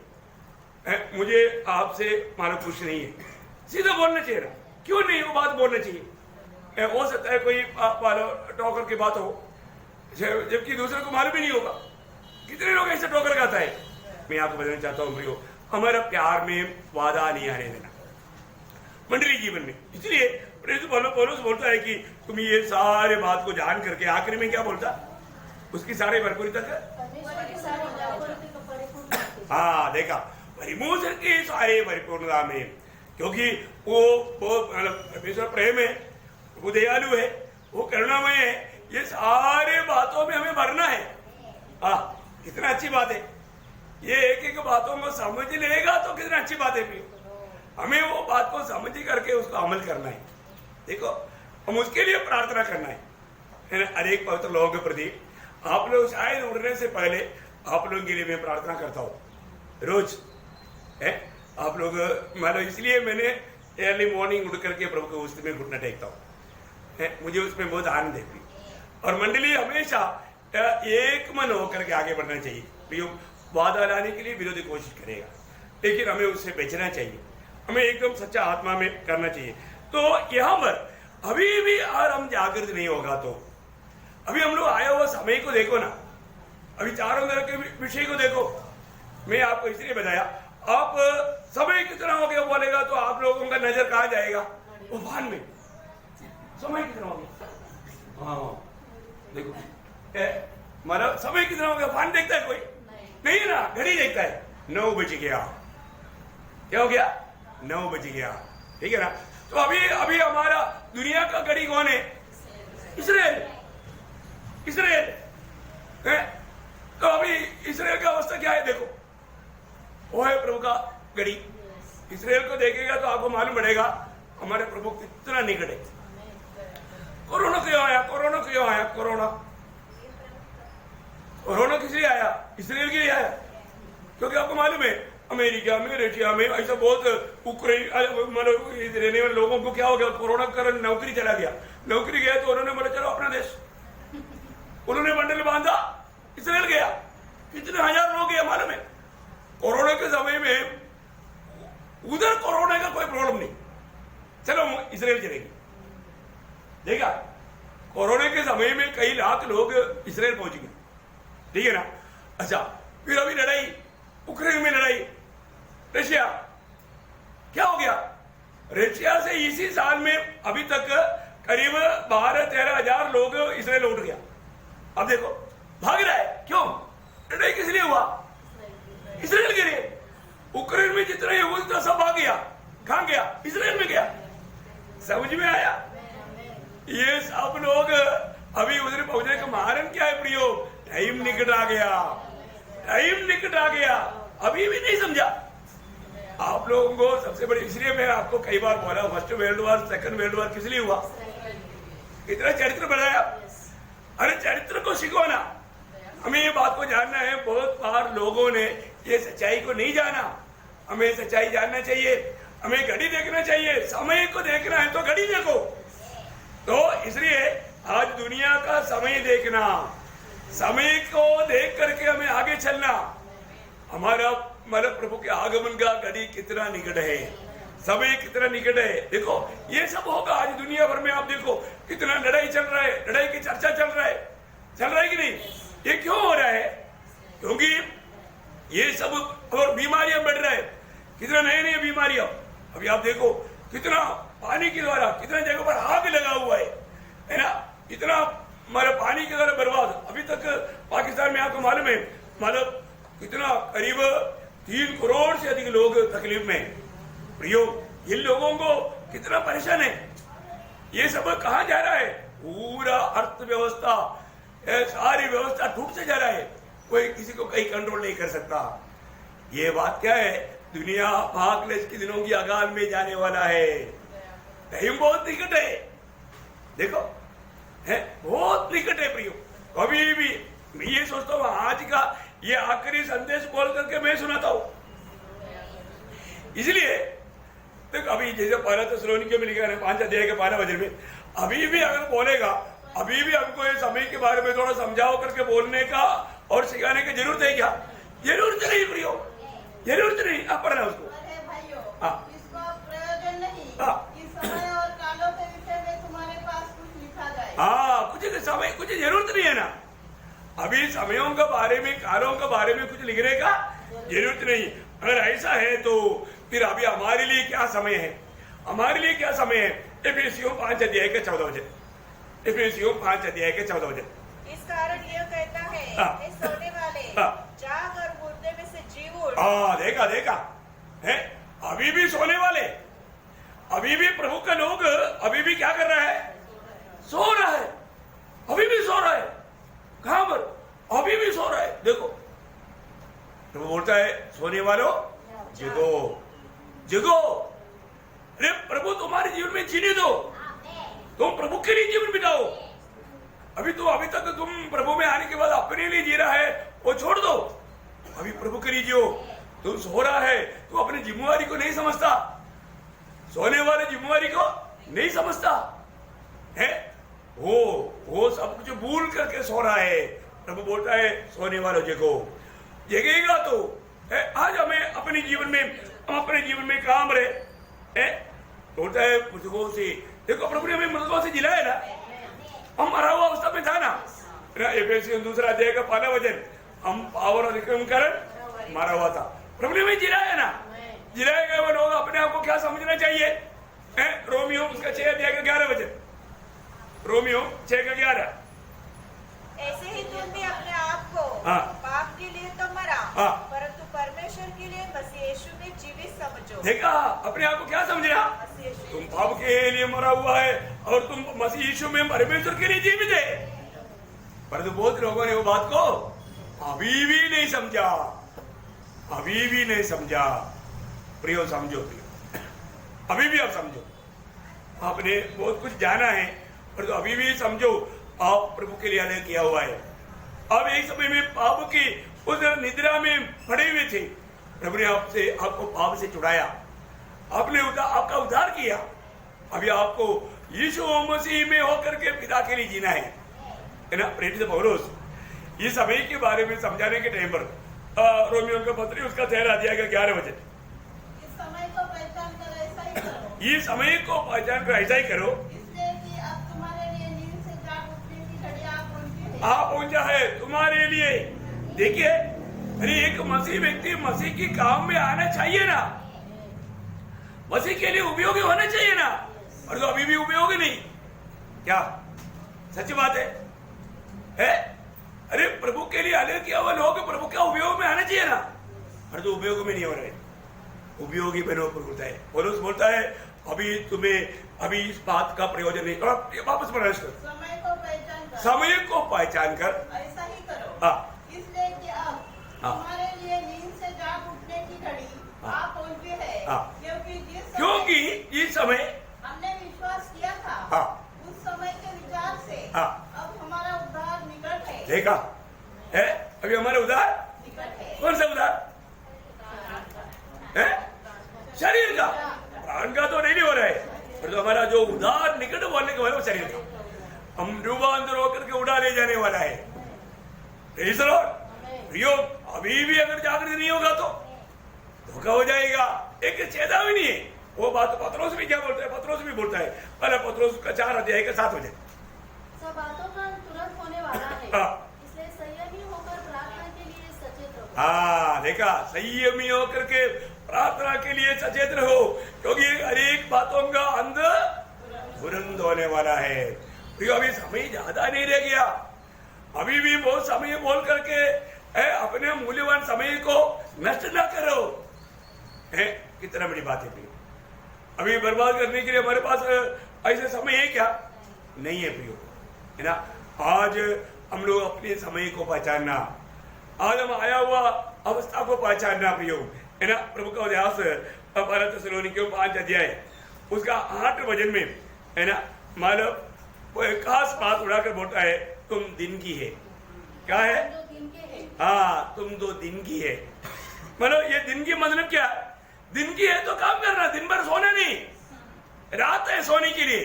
मुझे आपसे मानो कुछ नहीं है, सीधा बोलना चाहिए ना, क्यों नहीं वो बात बोलना चाहिए। हो सकता है कोई मानो टोकर की बात हो, जबकि दूसरे को मालूम भी नहीं होगा। कितने लोग ऐसे टोकर खाता है। मैं आपको बताना चाहता हूँ प्रियो, हमारा प्यार में वादा नहीं आने देना मंडली जीवन में। इसलिए पौलुस बोलता है कि तुम ये सारे बात को जान करके, आखिर में क्या बोलता, उसकी सारे भरपूरी तक, हाँ देखा, परिमोचन के सारे परिपूर्णता में, क्योंकि वो परमेश्वर प्रेम है, वो दयालु है, वो करुणामय है। ये सारे बातों में हमें भरना है। कितना अच्छी बात है। ये एक एक बातों को समझ लेगा तो कितना अच्छी बात है। हमें वो बात को समझ करके उसको अमल करना है। देखो, हम उसके लिए प्रार्थना करना है ना। अनेक पवित्र लोगों के प्रति आप लोग शायद उठने से पहले आप लोगों के लिए मैं प्रार्थना करता हूँ रोज है। आप लोग मतलब इसलिए मैंने अर्ली मॉर्निंग उठ करके प्रभु के उस में घुटना टेकता हूँ, मुझे उसमें बहुत आनंद है। और मंडली हमेशा एक मन होकर के आगे बढ़ना चाहिए। प्रियो वादा लाने के लिए विरोधी कोशिश करेगा, लेकिन हमें उससे बचना चाहिए, हमें एकदम सच्चा आत्मा में करना चाहिए। तो यहाँ पर अभी भी और हम जागृत नहीं होगा तो अभी हम लोग आया हुआ समय को देखो ना, अभी चारों तरह के विषय को देखो। मैं आपको इसलिए बताया, आप समय कितना हो गया बोलेगा तो आप लोगों का नजर कहाँ जाएगा? वो भान में समय कितना हो गया। हाँ देखो, मतलब समय कितना हो गया भान देखता है कोई नहीं ना, घड़ी देखता है 9 बज गया। क्या हो गया? 9 बज गया, ठीक है ना। तो अभी हमारा दुनिया का घड़ी कौन है? इस्राएल है। तो अभी इस्राएल का अवस्था क्या है? देखो, वो है प्रभु का घड़ी। इस्राएल को देखेगा तो आपको मालूम पड़ेगा हमारे प्रभु कितना निकट है। कोरोना क्यों आया? कोरोना किस लिए आया? इस्राएल के लिए आया, क्योंकि आपको मालूम है अमेरिका में, रशिया में ऐसा बहुत उक्रेन मतलब रहने वाले लोगों को क्या हो गया, कोरोना के कारण नौकरी चला गया। नौकरी गया तो उन्होंने बोला चलो अपना देश, उन्होंने बंडल बांधा, इस्राएल गया। कितने हजार लोग गए मालूम है। कोरोना के समय में उधर कोरोना का कोई प्रॉब्लम नहीं, चलो इस्राएल चलेंगे। देखा, कोरोना के समय में कई लाख लोग इस्राएल पहुंच गए, ठीक है ना। अच्छा, फिर अभी लड़ाई, उक्रेन में लड़ाई, रशिया, क्या हो गया? रशिया से इसी साल में अभी तक करीब 12-13 हजार लोग इस्राएल उठ गया। अब देखो भाग रहा है, क्यों? लड़ाई किस लिए हुआ? इस्राएल के लिए। उक्रेन में जितना यहूदी था सब भाग गया, कहां गया? इस्राएल में गया। समझ में आया? ये सब लोग अभी उधर पहुंचने का कारण क्या है प्रियो? टाइम निकट आ गया। टाइम निकट आ गया, अभी भी नहीं समझा। आप लोगों को सबसे बड़ी, इसलिए मैं आपको कई बार बोला, first world war, second world war किस लिए हुआ? कितना चरित्र बनाया। अरे चरित्र को सिखाना, हमें ये बात को जानना है। बहुत बार लोगों ने ये सच्चाई को नहीं जाना। हमें सच्चाई जानना चाहिए, हमें घड़ी देखना चाहिए। समय को देखना है तो घड़ी देखो। तो इसलिए आज दुनिया का समय देखना, समय को देख करके हमें आगे चलना। हमारा प्रभु के आगमन का घड़ी कितना निकट है, समय कितना निकट है। देखो ये सब होगा आज दुनिया भर में। आप देखो कितना लड़ाई चल रहा है, लड़ाई की चर्चा चल रहा है कि नहीं? ये क्यों हो रहा है? क्योंकि ये सब और बीमारियां बढ़ रहा है। कितना नए नए बीमारियां। अभी आप देखो कितना पानी के द्वारा कितना जगह पर आग लगा हुआ है ना? इतना हमारा पानी के द्वारा बर्बाद। अभी तक पाकिस्तान में आपको मालूम है, मतलब कितना करीब 3 करोड़ से अधिक लोग तकलीफ में। प्रियो, इन लोगों को कितना परेशान है। ये सब कहाँ जा रहा है? पूरा अर्थव्यवस्था, सारी व्यवस्था टूट से जा रहा है। कोई किसी को कहीं कंट्रोल नहीं कर सकता। ये बात क्या है? दुनिया भागलेस के दिनों की आगाज में जाने वाला है। टाइम बहुत निकट है। देखो है, बहुत निकट है प्रियो। कभी भी मैं ये सोचता हूँ आज का ये आखिरी संदेश बोल करके मैं सुनाता हूँ। इसलिए देख, अभी जैसे पहला थिस्सलुनीके में लिखा है 5 अध्याय के 12 वचन में, अभी भी अगर बोलेगा, अभी भी हमको ये समय के बारे में थोड़ा समझाओ करके बोलने का और सिखाने की जरूरत है क्या? जरूरत नहीं प्रियो, जरूरत नहीं। आप पढ़ना उसको। अरे भाइयों, हाँ। इसका प्रयोजन नहीं हाँ। कि समय और कालों के विषय में तुम्हारे पास कुछ लिखा जाए। हाँ, कुछ समय, कुछ जरूरत नहीं है ना। अभी समयों के बारे में, कालों के बारे में कुछ लिखने का जरूरत नहीं। अगर ऐसा है तो फिर अभी हमारे लिए क्या समय है? हमारे लिए क्या समय है? इफिसियों 5 अध्याय के 14 वचन। इफिसियों 5 अध्याय के 14 वचन। इस कारण यह कहता है, हे सोने वाले, जाग और मुर्दे में से जी उठ। देखा देखा है, अभी भी सोने वाले, अभी भी प्रभु का लोग अभी भी क्या कर रहा है? सो रहा है। अभी भी सो रहा है। कहां पर? अभी भी सो रहा है। देखो प्रभु बोलता है, सोने वालों जगो, जगो। अरे प्रभु तुम्हारे जीवन में जीने दो, तुम प्रभु के लिए जीवन बिताओ। अभी तक तुम प्रभु में आने के बाद अपने लिए जी रहा है, वो छोड़ दो। अभी प्रभु के लिए जियो। तुम सो रहा है, तू अपनी जिम्मेवारी को नहीं समझता, सोने वाले जिम्मेवारी को नहीं समझता है। वो सब कुछ भूल करके सो रहा है। प्रभु बोलता है, सोने वालों जगो। जगेगा तो है। आज हमें अपने जीवन में, हम अपने जीवन में काम रहे, बोलता है मृतकों से। देखो प्रभु ने हमें मृतकों से जिलाया ना। हम मरा हुआ अवस्था में था ना। एफेसियों 2 अध्याय का 15 वचन, हम पावर और विक्रम कारण मारा हुआ था। प्रभु ने हमें जिलाया ना। जिलाए गए वो लोग अपने आप को क्या समझना चाहिए? रोमियो उसका 6 अध्याय का 11 वचन। रोमियो 6 का 11। ऐसे ही तुम भी अपने आप को पाप के लिए तो मरा, परंतु परमेश्वर के लिए मसीह यीशु में जीवित समझो। देखा, अपने आप को क्या समझना? तुम पाप के लिए मरा हुआ है और तुम मसीह यीशु में परमेश्वर के लिए जीवित है। परंतु बहुत लोगों ने वो बात को अभी भी नहीं समझा, अभी भी नहीं समझा। प्रियो समझो, प्रियो अभी भी आप समझो। आपने बहुत कुछ जाना है पर तो अभी भी समझो, आप प्रभु के लिए अलग किया हुआ है। अब एक समय में पाप की उस निद्रा में पड़े हुए थे। प्रभु ने आपको पाप से छुड़ाया, आपने आपका उद्धार किया। अभी आपको यीशु मसीह में होकर के पिता के लिए जीना है ना। प्रेरित पौलुस इस समय के बारे में समझाने के टाइम पर रोमियो का पत्री उसका 13 अध्याय का 11 वचन, इस समय को पहचान कर ऐसा ही करो। ये समय को पहचान कर ऐसा ही करो, इसलिए कि अब तुम्हारे लिए नींद से जाग उठने की घड़ी आ पहुंची है। आ पहुंचा है तुम्हारे लिए। देखिए, अरे एक मसीह व्यक्ति मसीह की काम में आना चाहिए ना, मसीह के लिए उपयोगी होना चाहिए ना। और तो अभी भी उपयोगी नहीं, क्या सच बात है? अरे प्रभु के लिए अलग किया हुआ लोग प्रभु के उपयोग में आना चाहिए ना। और तो उपयोग में नहीं हो रहे। उपयोगी बनो बोलता है पौलुस, बोलता है अभी तुम्हें अभी इस बात का प्रयोजन नहीं। और वापस प्रयास कर, समय को पहचान कर, समय को पहचान कर ऐसा ही करो। इसलिए कि अब हमारे लिए नींद से जाग उठने की घड़ी आ पहुंची है, क्योंकि जिस समय हमने विश्वास किया था, उस समय के विचार से अब हमारा उद्धार निकट है। देखा है, अभी हमारा उद्धार निकट है। कौन सा उद्धार है? शरीर का, प्राण का तो नहीं हो रहा है, पर तो हमारा जो उद्धार निकट बोलने के वो शरीर का, हम रूपांतर होकर के उड़ा ले जाने वाला है। अभी भी अगर जागृत नहीं होगा तो धोखा हो जाएगा। एक चेतावनी है, वो बात पत्रोस भी क्या बोलता है, पत्रोस भी बोलता है, पहले पत्रोस का 4 अध्याय का 7 बजे सब बातों का तुरंत होने वाला है, इसलिए संयमी होकर प्रार्थना के लिए सचेत रहो। देखा, संयमी होकर के प्रार्थना के लिए सचेत रहो, क्योंकि हर एक बातों का अंत तुरंत होने वाला है। अभी समय ज्यादा नहीं रह गया, अभी भी बहुत समय बोल करके अपने मूल्यवान समय को नष्ट ना करो। कितना बड़ी बात है प्रियो, अभी बर्बाद करने के लिए हमारे पास ऐसे समय है क्या? नहीं है प्रियो, है ना। आज हम लोग अपने समय को पहचानना, आज हम आया हुआ अवस्था को पहचानना प्रियो, है ना। प्रभु का उद्यास 12 थिस्सलुनीकियों 5 अध्याय उसका 8 वचन में, है ना, मानव वो एक खास बात उड़ाकर बोलता है, तुम दिन की है। क्या है? तुम तो दिन की है। मतलब ये दिन की मतलब क्या? दिन की है तो काम करना, दिन भर सोना नहीं, रात है सोने के लिए,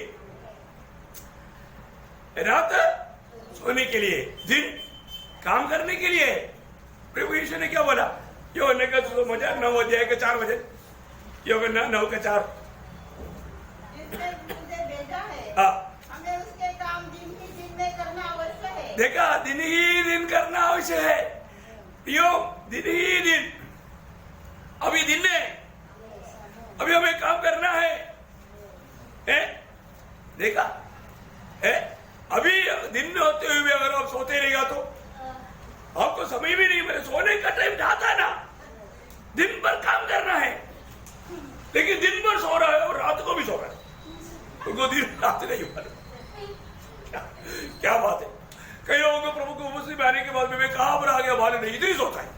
रात सोने के लिए, दिन काम करने के लिए। प्रभु यीशु ने क्या बोला? यूहन्ना का सुसमाचार 9 अध्याय के 4 बजे, यूहन्ना 9 के 4। जिसने मुझे भेजा है, हमें उसके काम दिन ही दिन में करना आवश्यक है। देखा, दिन ही दिन करना आवश्यक है प्रियो, दिन ही दिन। अभी दिन में अभी हमें काम करना है? देखा है, अभी दिन में होते हुए अगर आप सोते रहेगा तो आपको समय भी नहीं मिले। सोने का टाइम जाता है ना, दिन भर काम करना है, लेकिन दिन भर सो रहा है और रात को भी सो रहा है, उनको दिन रात नहीं मालूम। क्या बात है। कई लोगों को प्रभु को उपस्थिति में आने के बाद में कहां पर आ गया मालूम नहीं, इधर ही सोता है।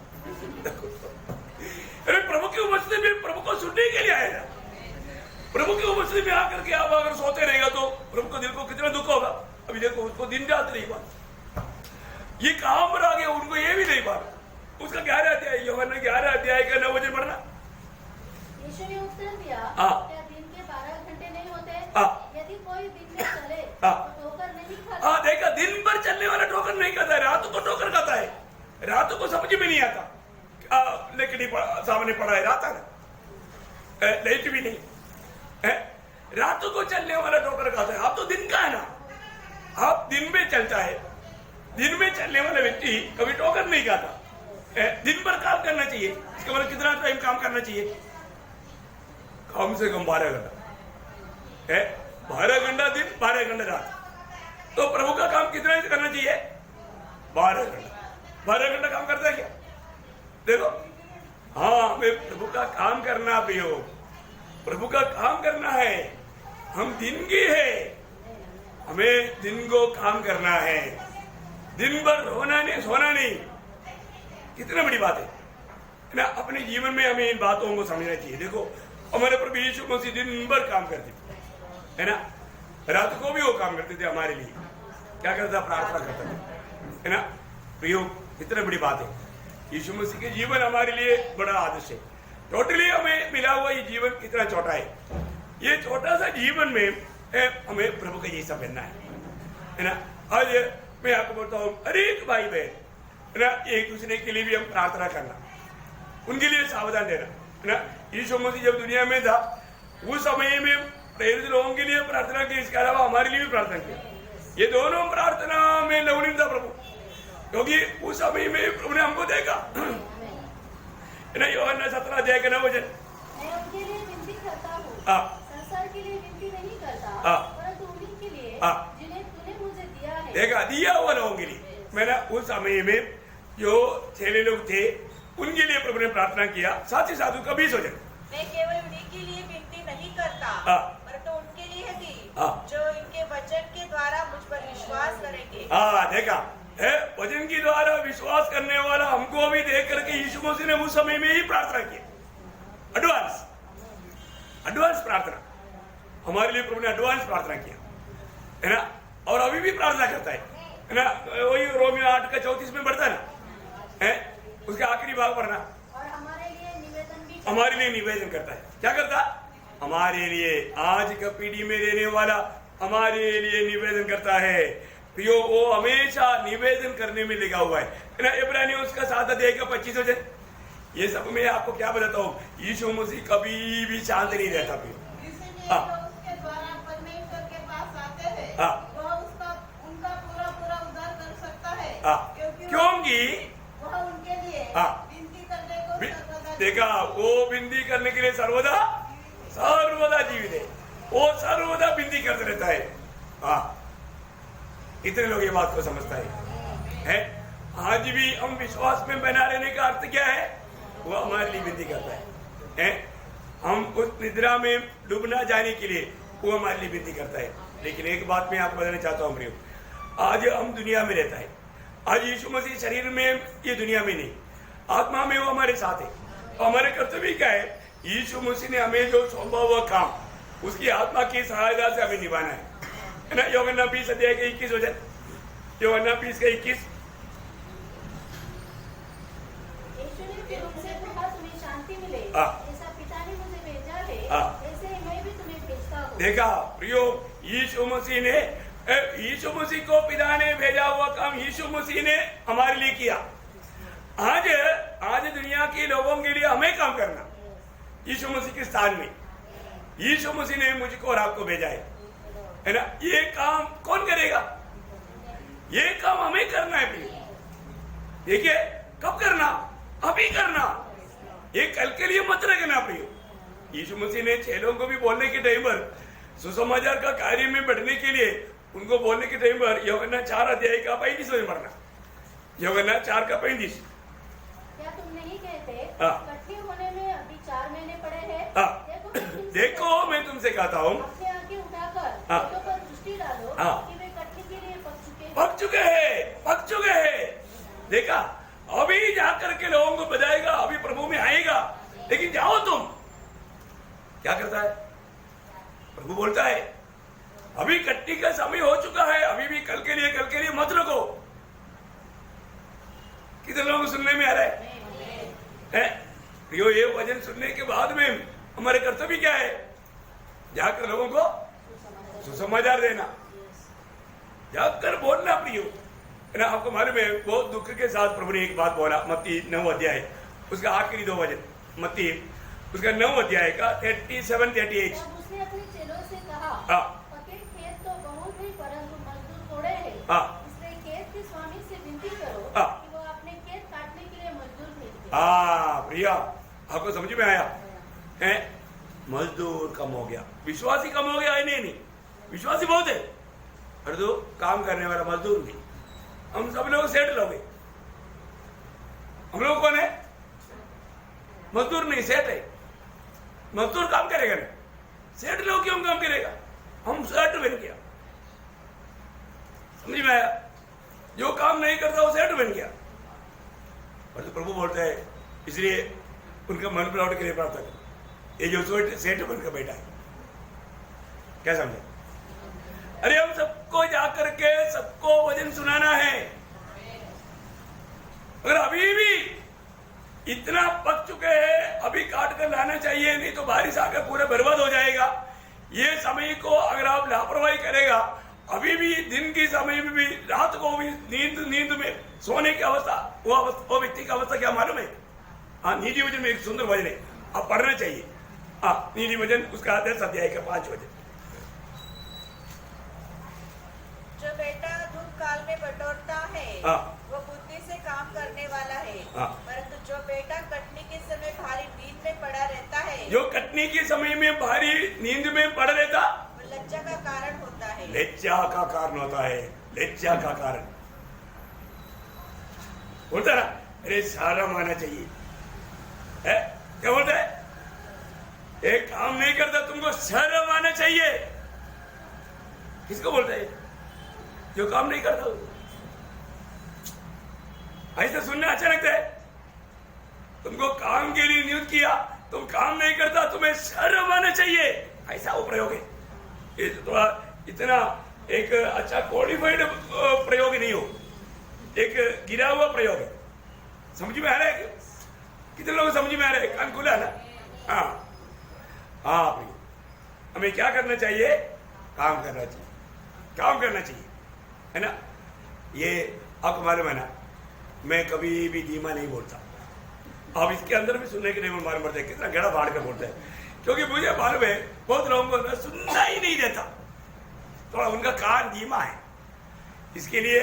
अरे प्रभु की उपस्थिति में प्रभु को सुनने के लिए आए ना, प्रभु की उपस्थिति में आकर के आप अगर सोते रहेगा तो प्रभु को दिल को कितना दुख होगा। अभी देखो, उसको दिन रात नहीं बात, ये कहां पर आ गया उनको ये भी नहीं बात। उसका 11 अध्याय, यूहन्ना 11 अध्याय का 9 वचन पढ़ना। यीशु ने उत्तर दिया, क्या दिन के 12 घंटे नहीं होते? यदि कोई दिन में चले तो ठोकर नहीं खाता। देखा, दिन भर चलने वाला ठोकर नहीं खाता है, रात को ठोकर खाता है। रात को समझ में नहीं आता, लेकिन सामने पड़ा है, रात है, लाइट भी नहीं, रात को चलने वाला ठोकर खाता है। आप तो दिन का है ना, आप दिन में चलता है, दिन में चलने वाला व्यक्ति कभी ठोकर नहीं खाता। दिन भर काम करना चाहिए। इसका मतलब कितना टाइम काम करना चाहिए? कम से कम 12 घंटा है, 12 घंटा दिन, 12 घंटा रात। तो प्रभु का काम कितना करना चाहिए? 12 घंटा। 12 घंटा काम करता है क्या? देखो, हमें प्रभु का काम करना प्रियो, प्रभु का काम करना है। हम दिन की है, हमें दिन को काम करना है, दिन भर रोना नहीं, सोना नहीं। कितना बड़ी बात है ना। अपने जीवन में हमें इन बातों को समझना चाहिए। देखो, हमारे प्रभु यीशु मसीह दिन भर काम करते थे, है ना। रात को भी वो काम करते थे हमारे लिए। क्या करता? प्रार्थना करता था, है ना प्रियो। कितना बड़ी बात है। यीशु मसीह के जीवन हमारे लिए बड़ा आदर्श है। टोटली हमें मिला हुआ ये जीवन कितना छोटा है। ये छोटा सा जीवन में हमें प्रभु के जैसा बनना है ना। आज मैं आपको बोलता हूँ, हर एक भाई बहन, है ना, एक दूसरे के लिए भी हम प्रार्थना करना, उनके लिए सावधान देना, है ना। यीशु मसीह जब दुनिया में था, उस समय में प्रेरित लोगों के लिए प्रार्थना की, इसके अलावा हमारे लिए भी प्रार्थना की। ये दोनों प्रार्थना में लवलीन था प्रभु, क्योंकि उस समय में प्रभु ने हमको देखा, है ना। यूहन्ना 17 अध्याय का 9 वचन, मैं उनके लिए विनती करता हूँ, संसार के लिए विनती नहीं करता, परंतु उन्हीं के लिए जिन्हें तूने मुझे दिया है। देखा, दिया हुआ लोगों के लिए। मैंने उस समय में जो चेले लोग थे उनके लिए प्रभु ने प्रार्थना किया। साथ ही साथ उसका 20 वचन, मैं केवल उन्हीं के लिए विनती नहीं करता, परंतु उनके लिए भी जो इनके वचन के द्वारा मुझ पर विश्वास करेंगे। देखा, वचन के द्वारा विश्वास करने वाला हमको भी देख करके यीशु मसीह ने उस समय में ही प्रार्थना की, एडवांस प्रार्थना, हमारे लिए प्रभु ने एडवांस प्रार्थना किया, है ना। और अभी भी प्रार्थना करता है ना। वही रोमियो 8 का 34 में बढ़ता है ना, उसका आखिरी भाग पढ़ना। और हमारे लिए निवेदन करता है। क्या करता? हमारे लिए, आज का पीढ़ी में रहने वाला हमारे लिए निवेदन करता है। प्रियो, वो हमेशा निवेदन करने में लगा हुआ है ना। इब्रानियों उसका 7 अध्याय का 25 हो जाए। ये सब मैं आपको क्या बताता हूँ, यीशु मसीह कभी भी शांत नहीं रहता। फिर उसके द्वारा परमेश्वर के पास आते हैं, वह उनका पूरा उद्धार कर सकता है, क्योंकि वह उनके लिए विनती करने को देखा, वो विनती करने के लिए सर्वदा जीवित है। वो सर्वदा विनती करते रहता है। इतने लोग ये बात को समझता है? आज भी हम विश्वास में बना रहने का अर्थ क्या है? वो हमारे लिए विनती करता है। हम उस निद्रा में डूब ना जाने के लिए वो हमारे लिए विनती करता है। लेकिन एक बात मैं आपको बताना चाहता हूँ प्रियो, आज हम दुनिया में रहता है। आज यीशु मसीह शरीर में, ये दुनिया में नहीं, आत्मा में वो हमारे साथ है। तो हमारे कर्तव्य क्या है? यीशु मसीह ने हमें जो सौंपा हुआ काम, उसकी आत्मा की सहायता से हमें निभाना है ना। यूहन्ना 20 अध्याय के 21 हो जाए। यूहन्ना 20 का 21। यीशु ने फिर उनसे कहा, तुम्हें शांति मिले, जैसा पिता ने मुझे भेजा है, ऐसे ही मैं भी तुम्हें भेजता हूँ। देखा प्रियो, यीशु मसीह को पिता ने भेजा हुआ काम यीशु मसीह ने हमारे लिए किया। आज दुनिया के लोगों के लिए हमें काम करना, यीशु मसीह के स्थान में यीशु मसीह ने मुझको और आपको भेजा है ना। ये काम कौन करेगा? ये काम हमें करना है प्रियो। देखिए, कब करना? अभी करना। ये कल के लिए मत रखना प्रियो। यीशु मसीह ने चेलों को भी बोलने के टाइम पर, सुसमाचार का कार्य में बढ़ने के लिए उनको बोलने के टाइम पर यूहन्ना 4 अध्याय का 35 में पढ़ना। यूहन्ना 4 का 35। क्या तुम नहीं कहते, इकट्ठे होने में अभी 4 महीने पड़े हैं? देखो मैं तुमसे कहता हूँ, अपनी आंखें उठाकर पेटों पर दृष्टि डालो कि वे इकट्ठे के लिए पक चुके हैं। देखा, अभी जाकर के लोगों को बजाएगा, अभी प्रभु में आएगा, लेकिन जाओ तुम। क्या करता है प्रभु? बोलता है अभी कट्टी का समय हो चुका है, अभी भी कल के लिए मत रखो। कितने लोगों को सुनने में आ रहा है? प्रियो, ये वचन सुनने के बाद में हमारे कर्तव्य क्या है? जाकर लोगों को सुसमाचार देना, जाकर बोलना प्रियो, है ना। आपको मालूम है, बहुत दुख के साथ प्रभु ने एक बात बोला। मत्ती 9 अध्याय, उसका आखिरी 2 वचन, मत्ती उसका 9 अध्याय का 37-38। उसने अपने चेलों से कहा, पके खेत तो बहुत है, परंतु मजदूर थोड़े हैं। इसलिए खेत के स्वामी से विनती करो कि वो अपने खेत काटने के लिए मजदूर भेज दे। प्रिया, आपको समझ में आया है? मजदूर कम हो गया, विश्वासी कम हो गया है। नहीं, विश्वासी बहुत है, पर तो काम करने वाला मजदूर नहीं। हम सब लोग सेट लोग हैं। हम लोग कौन है? मजदूर नहीं, सेट है। मजदूर काम करेगा ना, सेट लोग क्यों काम करेगा? हम सेट बन गया, समझ में आया? जो काम नहीं करता वो सेट बन गया। पर तो प्रभु बोलता है, इसलिए उनका मन प्रौढ़ के लिए प्रार्थना करो। ये जो सेठ बनकर बैठा है, क्या समझे? अरे हम सबको जाकर के सबको वचन सुनाना है। अगर अभी भी इतना पक चुके हैं, अभी काट कर लाना चाहिए, नहीं तो बारिश आकर पूरा बर्बाद हो जाएगा। ये समय को अगर आप लापरवाही करेगा, अभी भी दिन के समय में भी, रात को भी नींद में सोने की अवस्था, वो व्यक्ति की अवस्था क्या मालूम है? नीति वचन में एक सुंदर वचन है, आप पढ़ना चाहिए। नीति वचन उसका 10 अध्याय का 5 वचन। जो बेटा धूप काल में बटोरता है, वो बुद्धि से काम करने वाला है, परंतु जो बेटा कटनी के समय भारी नींद में पड़ा रहता है, जो कटनी के समय में भारी नींद में पड़ा रहता, वो लज्जा का कारण होता है। लज्जा का कारण होता है, लज्जा का कारण बोलता ना। अरे शर्म आना चाहिए, है? क्या बोलता है? एक काम नहीं करता, तुमको शर्म आना चाहिए। किसको बोलता है? जो काम नहीं करता, ऐसा सुनना अच्छा लगता है? तुमको काम के लिए नियुक्त किया, तुम काम नहीं करता, तुम्हें शर्म आना चाहिए, ऐसा वो प्रयोग है। ये थोड़ा इतना एक अच्छा क्वालिफाइड प्रयोग नहीं हो, एक गिरा हुआ प्रयोग है। समझ में आ रहा है? कितने लोग समझ में आ रहा है? कान खुला ना? हाँ हाँ भाई, हमें क्या करना चाहिए? काम करना चाहिए, काम करना चाहिए, है ना? ये आपको मालूम है ना, मैं कभी भी धीमा नहीं बोलता। अब इसके अंदर भी सुनने के लिए मालूम पड़ता है कितना गड़ा फाड़ कर बोलता है, क्योंकि मुझे मालूम है बहुत लोगों को सुनना ही नहीं देता, थोड़ा उनका कान धीमा है। इसके लिए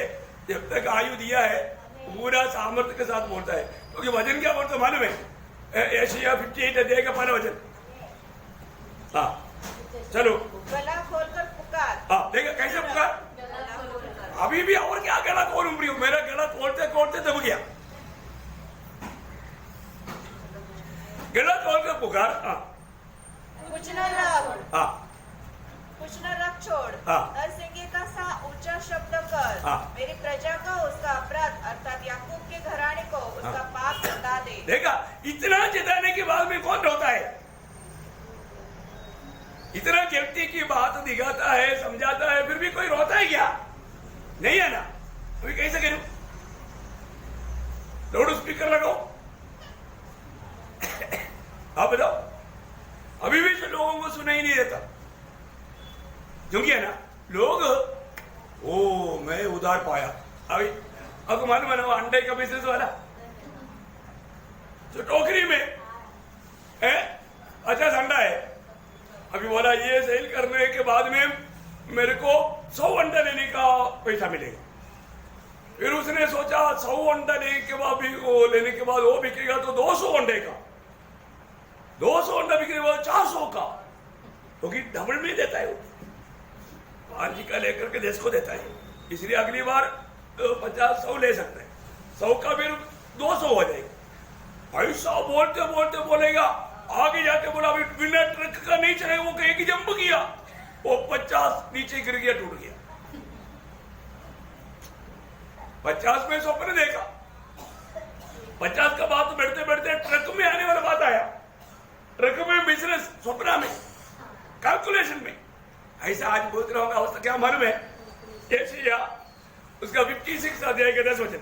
जब तक आयु दिया है पूरा सामर्थ्य के साथ बोलता है, क्योंकि वजन क्या बोलता मालूम है? एशिया 58 अध्याय का पहला वचन। हाँ चलो, गला खोलकर पुकार। हाँ देखा कैसे पुकार? अभी भी और क्या गला खोलूं प्रियो, मेरा गला खोलते खोलते दब गया। गला खोलकर पुकार। हाँ कुछ न रख, हाँ कुछ न रख छोड़, हाँ। नरसिंगे का सा ऊंचा शब्द कर, हाँ। मेरी प्रजा को उसका अपराध अर्थात याकूब के घराने को उसका पाप बता दे। देखा, इतना चिताने के बाद में कौन रोता है? इतना व्यक्ति की बात दिखाता है, समझाता है, फिर भी कोई रोता है क्या? नहीं है ना? अभी कैसे करूं? लाउड स्पीकर लगाओ। आप बताओ, अभी भी तो लोगों को सुनाई नहीं देता, क्योंकि है ना लोग, ओ मैं उधार पाया। अभी आपको मालूम है ना वो अंडे का बिजनेस वाला जो टोकरी में है, अच्छा अंडा है, अभी बोला ये सेल करने के बाद में मेरे को 100 अंडा लेने का पैसा मिलेगा। फिर उसने सोचा 100 अंडा लेने के बाद भी वो बिकेगा तो 200 अंडे का, 200 अंडा बिकने के बाद 400 का, क्योंकि डबल में देता है वो, 5 का लेकर के 10 को देता है, इसलिए अगली बार 50-100 ले सकते हैं, 100 का फिर 200 हो जाएगा। ऐसा बोलते बोलते बोलेगा, आगे जाके बोला अभी बिना ट्रक का नहीं चलेगा, वो कहीं की जंप किया, वो 50 नीचे गिर गया, टूट गया। 50 में स्वप्न देखा, 50 का बात बैठते बैठते ट्रक में आने वाला बात आया, ट्रक में बिजनेस, स्वप्न में, कैलकुलेशन में। ऐसा आज बोलते रहोगे अवस्था क्या मालूम है? एशिया उसका 56 अध्याय का 10 वचन।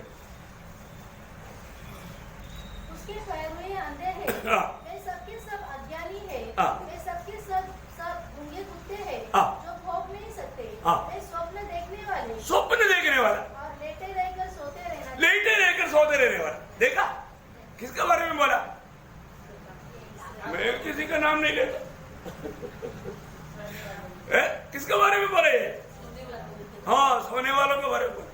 उसके पैर अंधे हैं, हाँ। वे सबके सब अज्ञानी हैं, हाँ। वे सबके सब गूंगे कुत्ते हैं, हाँ। जो भौंक नहीं सकते, हाँ। वे स्वप्न देखने वाले, स्वप्न देखने वाला, और लेटे रहकर सोते रहना, लेटे रहकर सोते रहने वाला। देखा किसके बारे में बोला? मैं किसी का नाम नहीं लेता। किसके बारे में बोले? हाँ, सोने वालों के बारे में बोले।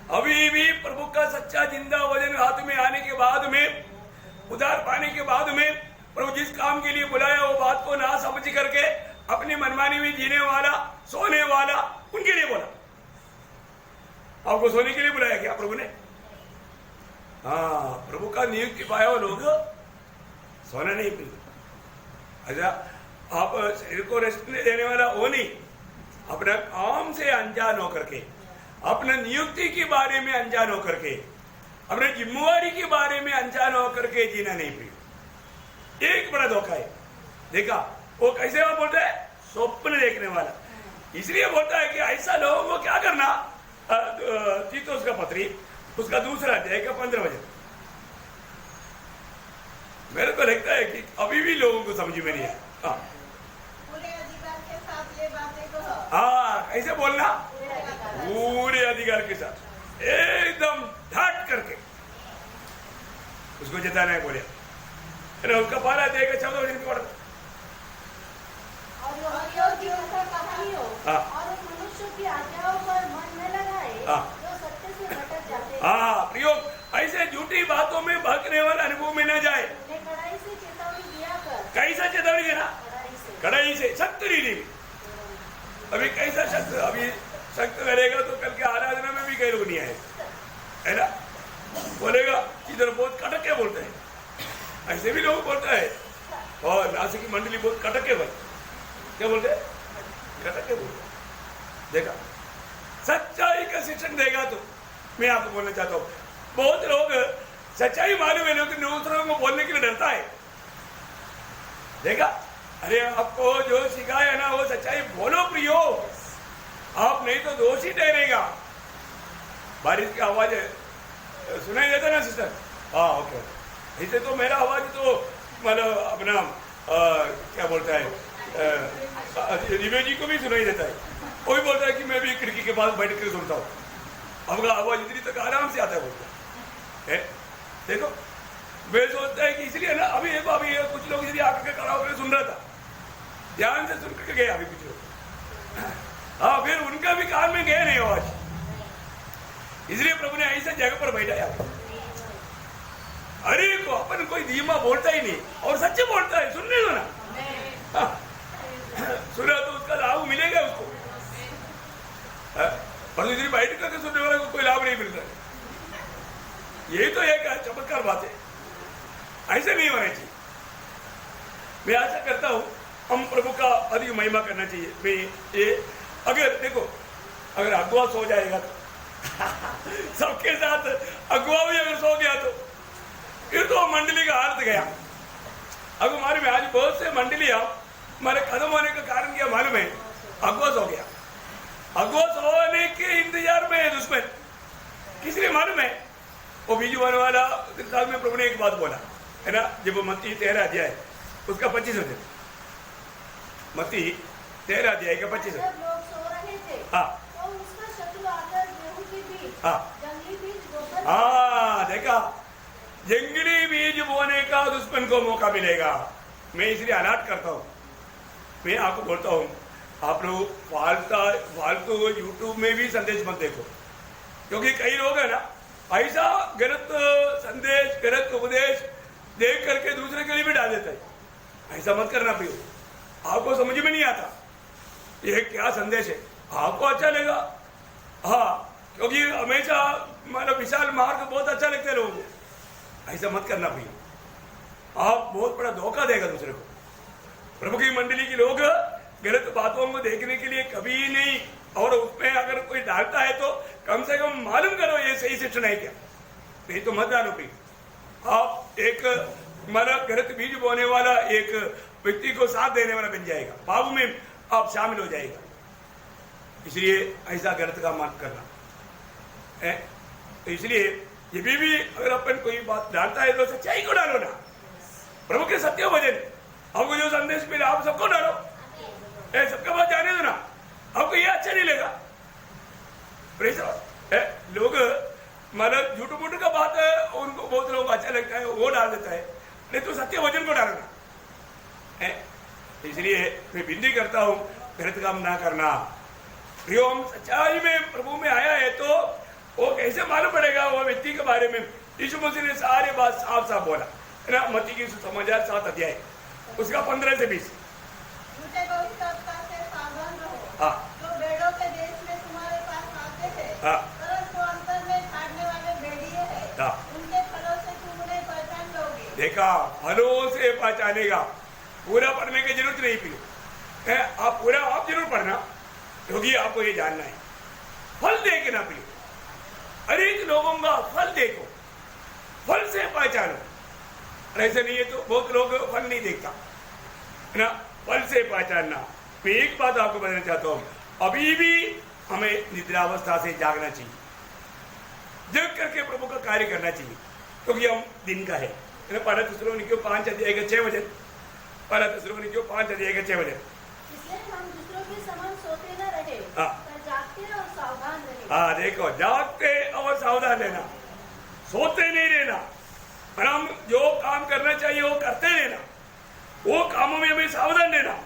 अभी भी प्रभु का सच्चा जिंदा वचन हाथ में आने के बाद में, उधार पाने के बाद में, प्रभु जिस काम के लिए बुलाया वो बात को ना समझ करके अपनी मनमानी में जीने वाला, सोने वाला, उनके लिए बोला। आपको सोने के लिए बुलाया क्या प्रभु ने? हाँ, प्रभु का नियुक्ति पाया वो लोग सोना नहीं पीते। अच्छा, आप शरीर को रेस्ट देने वाला वो नहीं, अपने काम से अनजान होकर के, अपने नियुक्ति के बारे में अनजान होकर के, अपने जिम्मेवारी के बारे में अनजान होकर के जीना नहीं पी। एक बड़ा धोखा है। देखा वो कैसे वो बोलता है? स्वप्न देखने वाला। इसलिए बोलता है कि ऐसा लोगों को क्या करना। तीतुस का पत्री उसका दूसरा अध्याय का 15 वचन। मेरे को लगता है कि अभी भी लोगों को समझ में नहीं है। पूरे अधिकार के साथ ये बातें कहो। हाँ, कैसे बोलना? पूरे अधिकार के साथ, एकदम ठाट करके उसको जताना है। बोले उसका पहला अध्याय का 14 वचन पढ़। और योग्य का कहानी हो, हाँ। और मनुष्य की आज्ञाओं पर मन न लगाए, हाँ। जो सत्य से भटक जाते हैं। हाँ, प्रयोग ऐसे झूठी बातों में भटकने वाला अनुभव में न जाए। उन्हें कड़ाई से चेतावनी दिया कर। कैसा चेतावनी देना? कड़ाई से। कड़ाई से, सख्त रीति में। अभी कैसा सख्त? अभी सख्त करेगा तो कल के आराधना में भी कई लोग नहीं आए, है ना? बोलेगा इधर बहुत कटके बोलते हैं, ऐसे भी लोग बोलता है। और नासिक की मंडली बहुत कटके भाई, क्या बोलते हैं? कटके बोलते। देखा, सच्चाई का शिक्षण देगा तो मैं आपको बोलना चाहता हूँ, बहुत लोग सच्चाई मालूम है लेकिन दूसरों को बोलने के लिए डरता है। देखा, अरे आपको जो सिखाया ना वो सच्चाई बोलो प्रियो, आप नहीं तो दोषी ठहरेगा। बारिश की आवाज सुनाई देता ना सिस्टर? हाँ ओके। ऐसे तो मेरा आवाज तो मतलब अपना क्या बोलता है दिव्य जी को भी सुनाई देता है। वो भी बोलता है कि मैं भी खिड़की के पास बैठ कर सुनता हूँ, आपका आवाज इतनी तक आराम से आता है बोलता है। देखो मैं सोचता है कि इसलिए ना अभी कुछ लोग इसलिए आकर खड़ा होकर सुन रहा था, ध्यान से सुन करके गए अभी कुछ लोग। हाँ फिर उनका भी कान में गया नहीं आवाज, इसलिए प्रभु ने ऐसे जगह पर बैठाया। अरे को अपन कोई धीमा बोलता ही नहीं और सच्चे बोलता है, सुनने दो ना। सुना तो उसका लाभ मिलेगा उसको, पर इधर बैठ करके सुनने वाले को कोई लाभ नहीं मिलता। यही तो एक चमत्कार बात है, ऐसे नहीं होना चाहिए। मैं आशा करता हूं हम प्रभु का अधिक महिमा करना चाहिए। मैं ये अगर देखो अगर अगुआ सो जाएगा तो सबके साथ अगुआ भी अगर सो गया तो फिर तो मंडली का अर्थ गया। अब हमारे में आज बहुत से मंडलियां हमारे खत्म होने का कारण क्या मालूम है? अगुआ सो गया। अगुआ सोने के इंतजार में है दुश्मन, किस लिए मालूम है? वो बीज बोने वाला साल में प्रभु ने एक बात बोला है ना, जब मत्ती 13 अध्याय उसका 25 अध्याय, मत्ती 13 अध्याय का 25। लोग सो रहे थे हाँ तो उसका शत्रु आकर गेहूं के बीज हाँ जंगली बीज बोकर हाँ देखा, जंगली बीज बोने का दुश्मन को मौका मिलेगा। मैं इसलिए अलर्ट करता हूँ, मैं आपको बोलता हूँ आप लोग फालतू यूट्यूब में भी संदेश मत देखो, क्योंकि कई लोग है ना ऐसा गलत संदेश गलत उपदेश देख करके दूसरे के लिए भी डाल देता है। ऐसा मत करना प्रियो, आपको समझ में नहीं आता ये क्या संदेश है, आपको अच्छा लगेगा हाँ, क्योंकि हमेशा मतलब विशाल मार्ग बहुत अच्छा लगता है लोगों को। ऐसा मत करना प्रियो, आप बहुत बड़ा धोखा देगा दूसरे को। प्रभु की मंडली के लोग गलत बातों को देखने के लिए कभी नहीं, और उसमें अगर कोई डालता है तो कम से कम मालूम करो ये सही शिक्षण है क्या, नहीं तो मत डालो प्रिय। आप एक मतलब गलत बीज बोने वाला एक व्यक्ति को साथ देने वाला बन जाएगा, पाप में आप शामिल हो जाएगा। इसलिए ऐसा गलत काम मत करना है। तो इसलिए ये भी अगर अपन कोई बात डालता है तो सच्चाई को डालो ना, प्रभु के सत्य वचन आपको जो संदेश मिला आप सबको डालो, सबका बात जाने दो ना, आपको ये अच्छा नहीं लगा। लोग मतलब झूठ मूठ का बात है उनको बहुत लोग अच्छा लगता है वो डाल देता है, नहीं तो सत्य वचन को डालना है। इसलिए मैं विनती करता हूँ गलत काम ना करना। प्रियो हम सच्चाई में प्रभु में आया है तो वो कैसे मालूम पड़ेगा वो व्यक्ति के बारे में? यीशु मसीह ने सारे बात साफ साफ बोला है ना, मत्ती की सुसमाचार 7 अध्याय उसका 15 से 20। हाँ जो भेड़ों के देश में तुम्हारे पास आते थे, हाँ परंतु अंतर में छाड़ने वाले भेड़िए हैं, हाँ उनके फलों से तुम उन्हें पहचान लोगे। देखा, फलों से पहचानेगा। पूरा पढ़ने की जरूरत नहीं प्रियो है, आप पूरा आप जरूर पढ़ना क्योंकि आपको ये जानना है। फल देखना प्रियो, अनेक लोगों का फल देखो, फल से पहचानो। ऐसे नहीं है तो बहुत लोग फल नहीं देखता है ना, फल से पहचानना। मैं एक बात आपको बताना चाहता हूँ, अभी भी हमें निद्रावस्था से जागना चाहिए, जग करके प्रभु का कार्य करना चाहिए, क्योंकि हम दिन का है। पहला थिस्सलुनीकियों 5 अध्याय का 6 वचन, पहला थिस्सलुनीकियों 5 अध्याय का 6 वचन। इसलिए हम दूसरों के समान सोते न रहे, हाँ पर जागते और सावधान रहे। हाँ देखो, जागते और सावधान रहना, सोते नहीं रहना, और हम जो काम करना चाहिए वो करते रहना, वो कामों में हमें सावधान रहना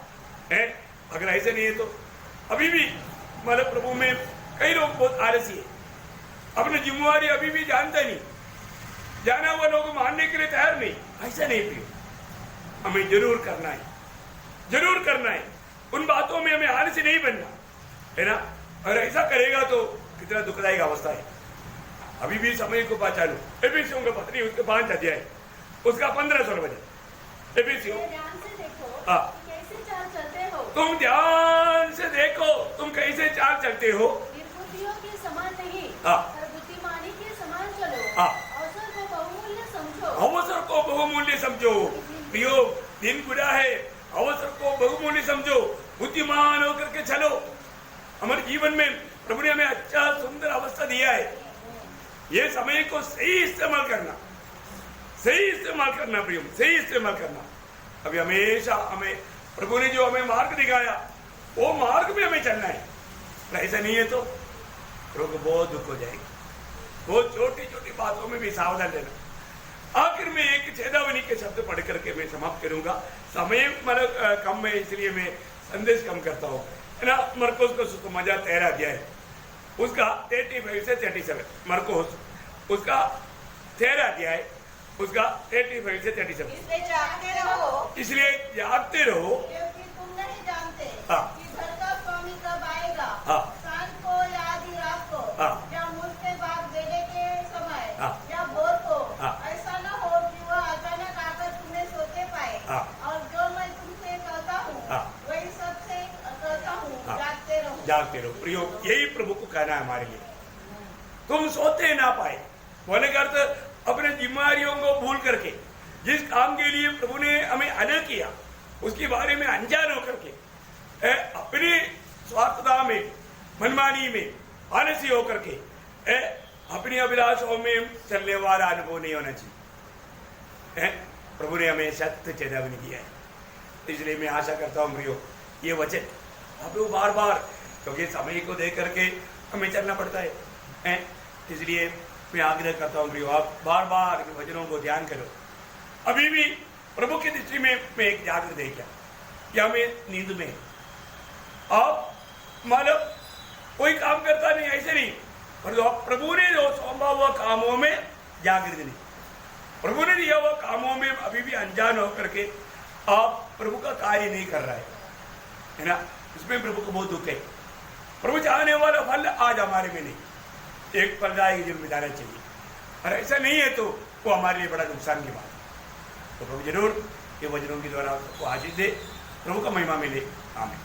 है। अगर ऐसे नहीं है तो अभी भी मतलब प्रभु में कई लोग बहुत आलसी है, अपनी जिम्मेवारी अभी भी जानता नहीं, जाना हुआ लोग मानने के लिए तैयार नहीं। ऐसा नहीं प्रियो, हमें जरूर करना है, जरूर करना है। उन बातों में हमें आलसी नहीं बनना है ना। अगर ऐसा करेगा तो कितना दुखदायक अवस्था है। अभी भी समय को पहचानो। एफिसियों का पत्री उसके 5 अध्याय उसका 15 वचन। एफिसियों ध्यान से देखो हाँ, कैसे चाल चलते हो, तुम ध्यान से देखो तुम कैसे चाल चलते हो, निर्बुद्धियों के समान नहीं, हाँ। पर बुद्धिमानी के समान चलो। हाँ समझो प्रियो, दिन बुरा है, अवसर को बहुमूल्य समझो, बुद्धिमान होकर के चलो। हमारे जीवन में प्रभु ने हमें अच्छा सुंदर अवस्था दिया है, ये समय को सही इस्तेमाल करना, सही इस्तेमाल करना प्रियो, सही इस्तेमाल करना। अभी हमेशा हमें प्रभु ने जो हमें मार्ग दिखाया वो मार्ग में हमें चलना है। ऐसा नहीं है तो प्रभु को बहुत दुख हो जाएगी। बहुत छोटी छोटी बातों में भी सावधान रहना। आखिर में एक चेतावनी के शब्द पढ़ करके मैं समाप्त करूंगा। समय मतलब कम है, इसलिए मैं संदेश कम करता हूँ, है ना। मरकोस को सुसमाचार 13 अध्याय उसका 35 से 37, मरकोस उसका 13 अध्याय उसका 35 से 37। इसलिए जागते रहो, इसलिए जागते रहो, क्योंकि तुम नहीं जानते हाँ। कि घर का स्वामी कब आएगा, हाँ। सांझ को या आधी रात को, हाँ। या मुझ के बाद देने के समय, हाँ। या भोर को, हाँ। ऐसा न हो कि वह अचानक आकर तुम्हें सोते पाए। हाँ। और जो मैं तुमसे कहता हूँ हाँ। वही सबसे कहता हूँ, हाँ। जागते रहो। जागते रहो प्रियो, यही प्रभु को कहना है हमारे लिए। तुम सोते ना पाए बोले का अर्थ अपने जिम्मेदारियों को भूल करके, जिस काम के लिए प्रभु ने हमें अलग किया उसके बारे में अनजान होकर के, अपनी स्वार्थता में, मनमानी में, आलसी होकर के, अपनी अभिलाषाओं में चलने वाला अनुभव नहीं होना चाहिए। प्रभु ने हमें सत्य चेतावनी दिया है। इसलिए मैं आशा करता हूँ प्रियो, ये वचन आप लोग बार बार, क्योंकि समय को देख करके हमें चलना पड़ता है, इसलिए मैं आग्रह करता हूँ प्रियो, आप बार बार वचनों को ध्यान करो। अभी भी प्रभु की दृष्टि में मैं एक जागृत देखा कि हमें नींद में आप मतलब कोई काम करता नहीं, ऐसे नहीं, पर प्रभु ने जो सौंपा हुआ कामों में जागृत नहीं, प्रभु ने दिया हुआ कामों में अभी भी अनजान होकर के आप प्रभु का कार्य नहीं कर रहा है ना। इसमें प्रभु को बहुत दुख है। प्रभु चाहने वाला फल आज हमारे में नहीं, एक फलदायक जीवन बिताना चाहिए, और ऐसा नहीं है तो वो हमारे लिए बड़ा नुकसान की बात है। तो प्रभु जरूर ये वचनों के द्वारा आपको आशीष दे, प्रभु का महिमा मिले। आमीन।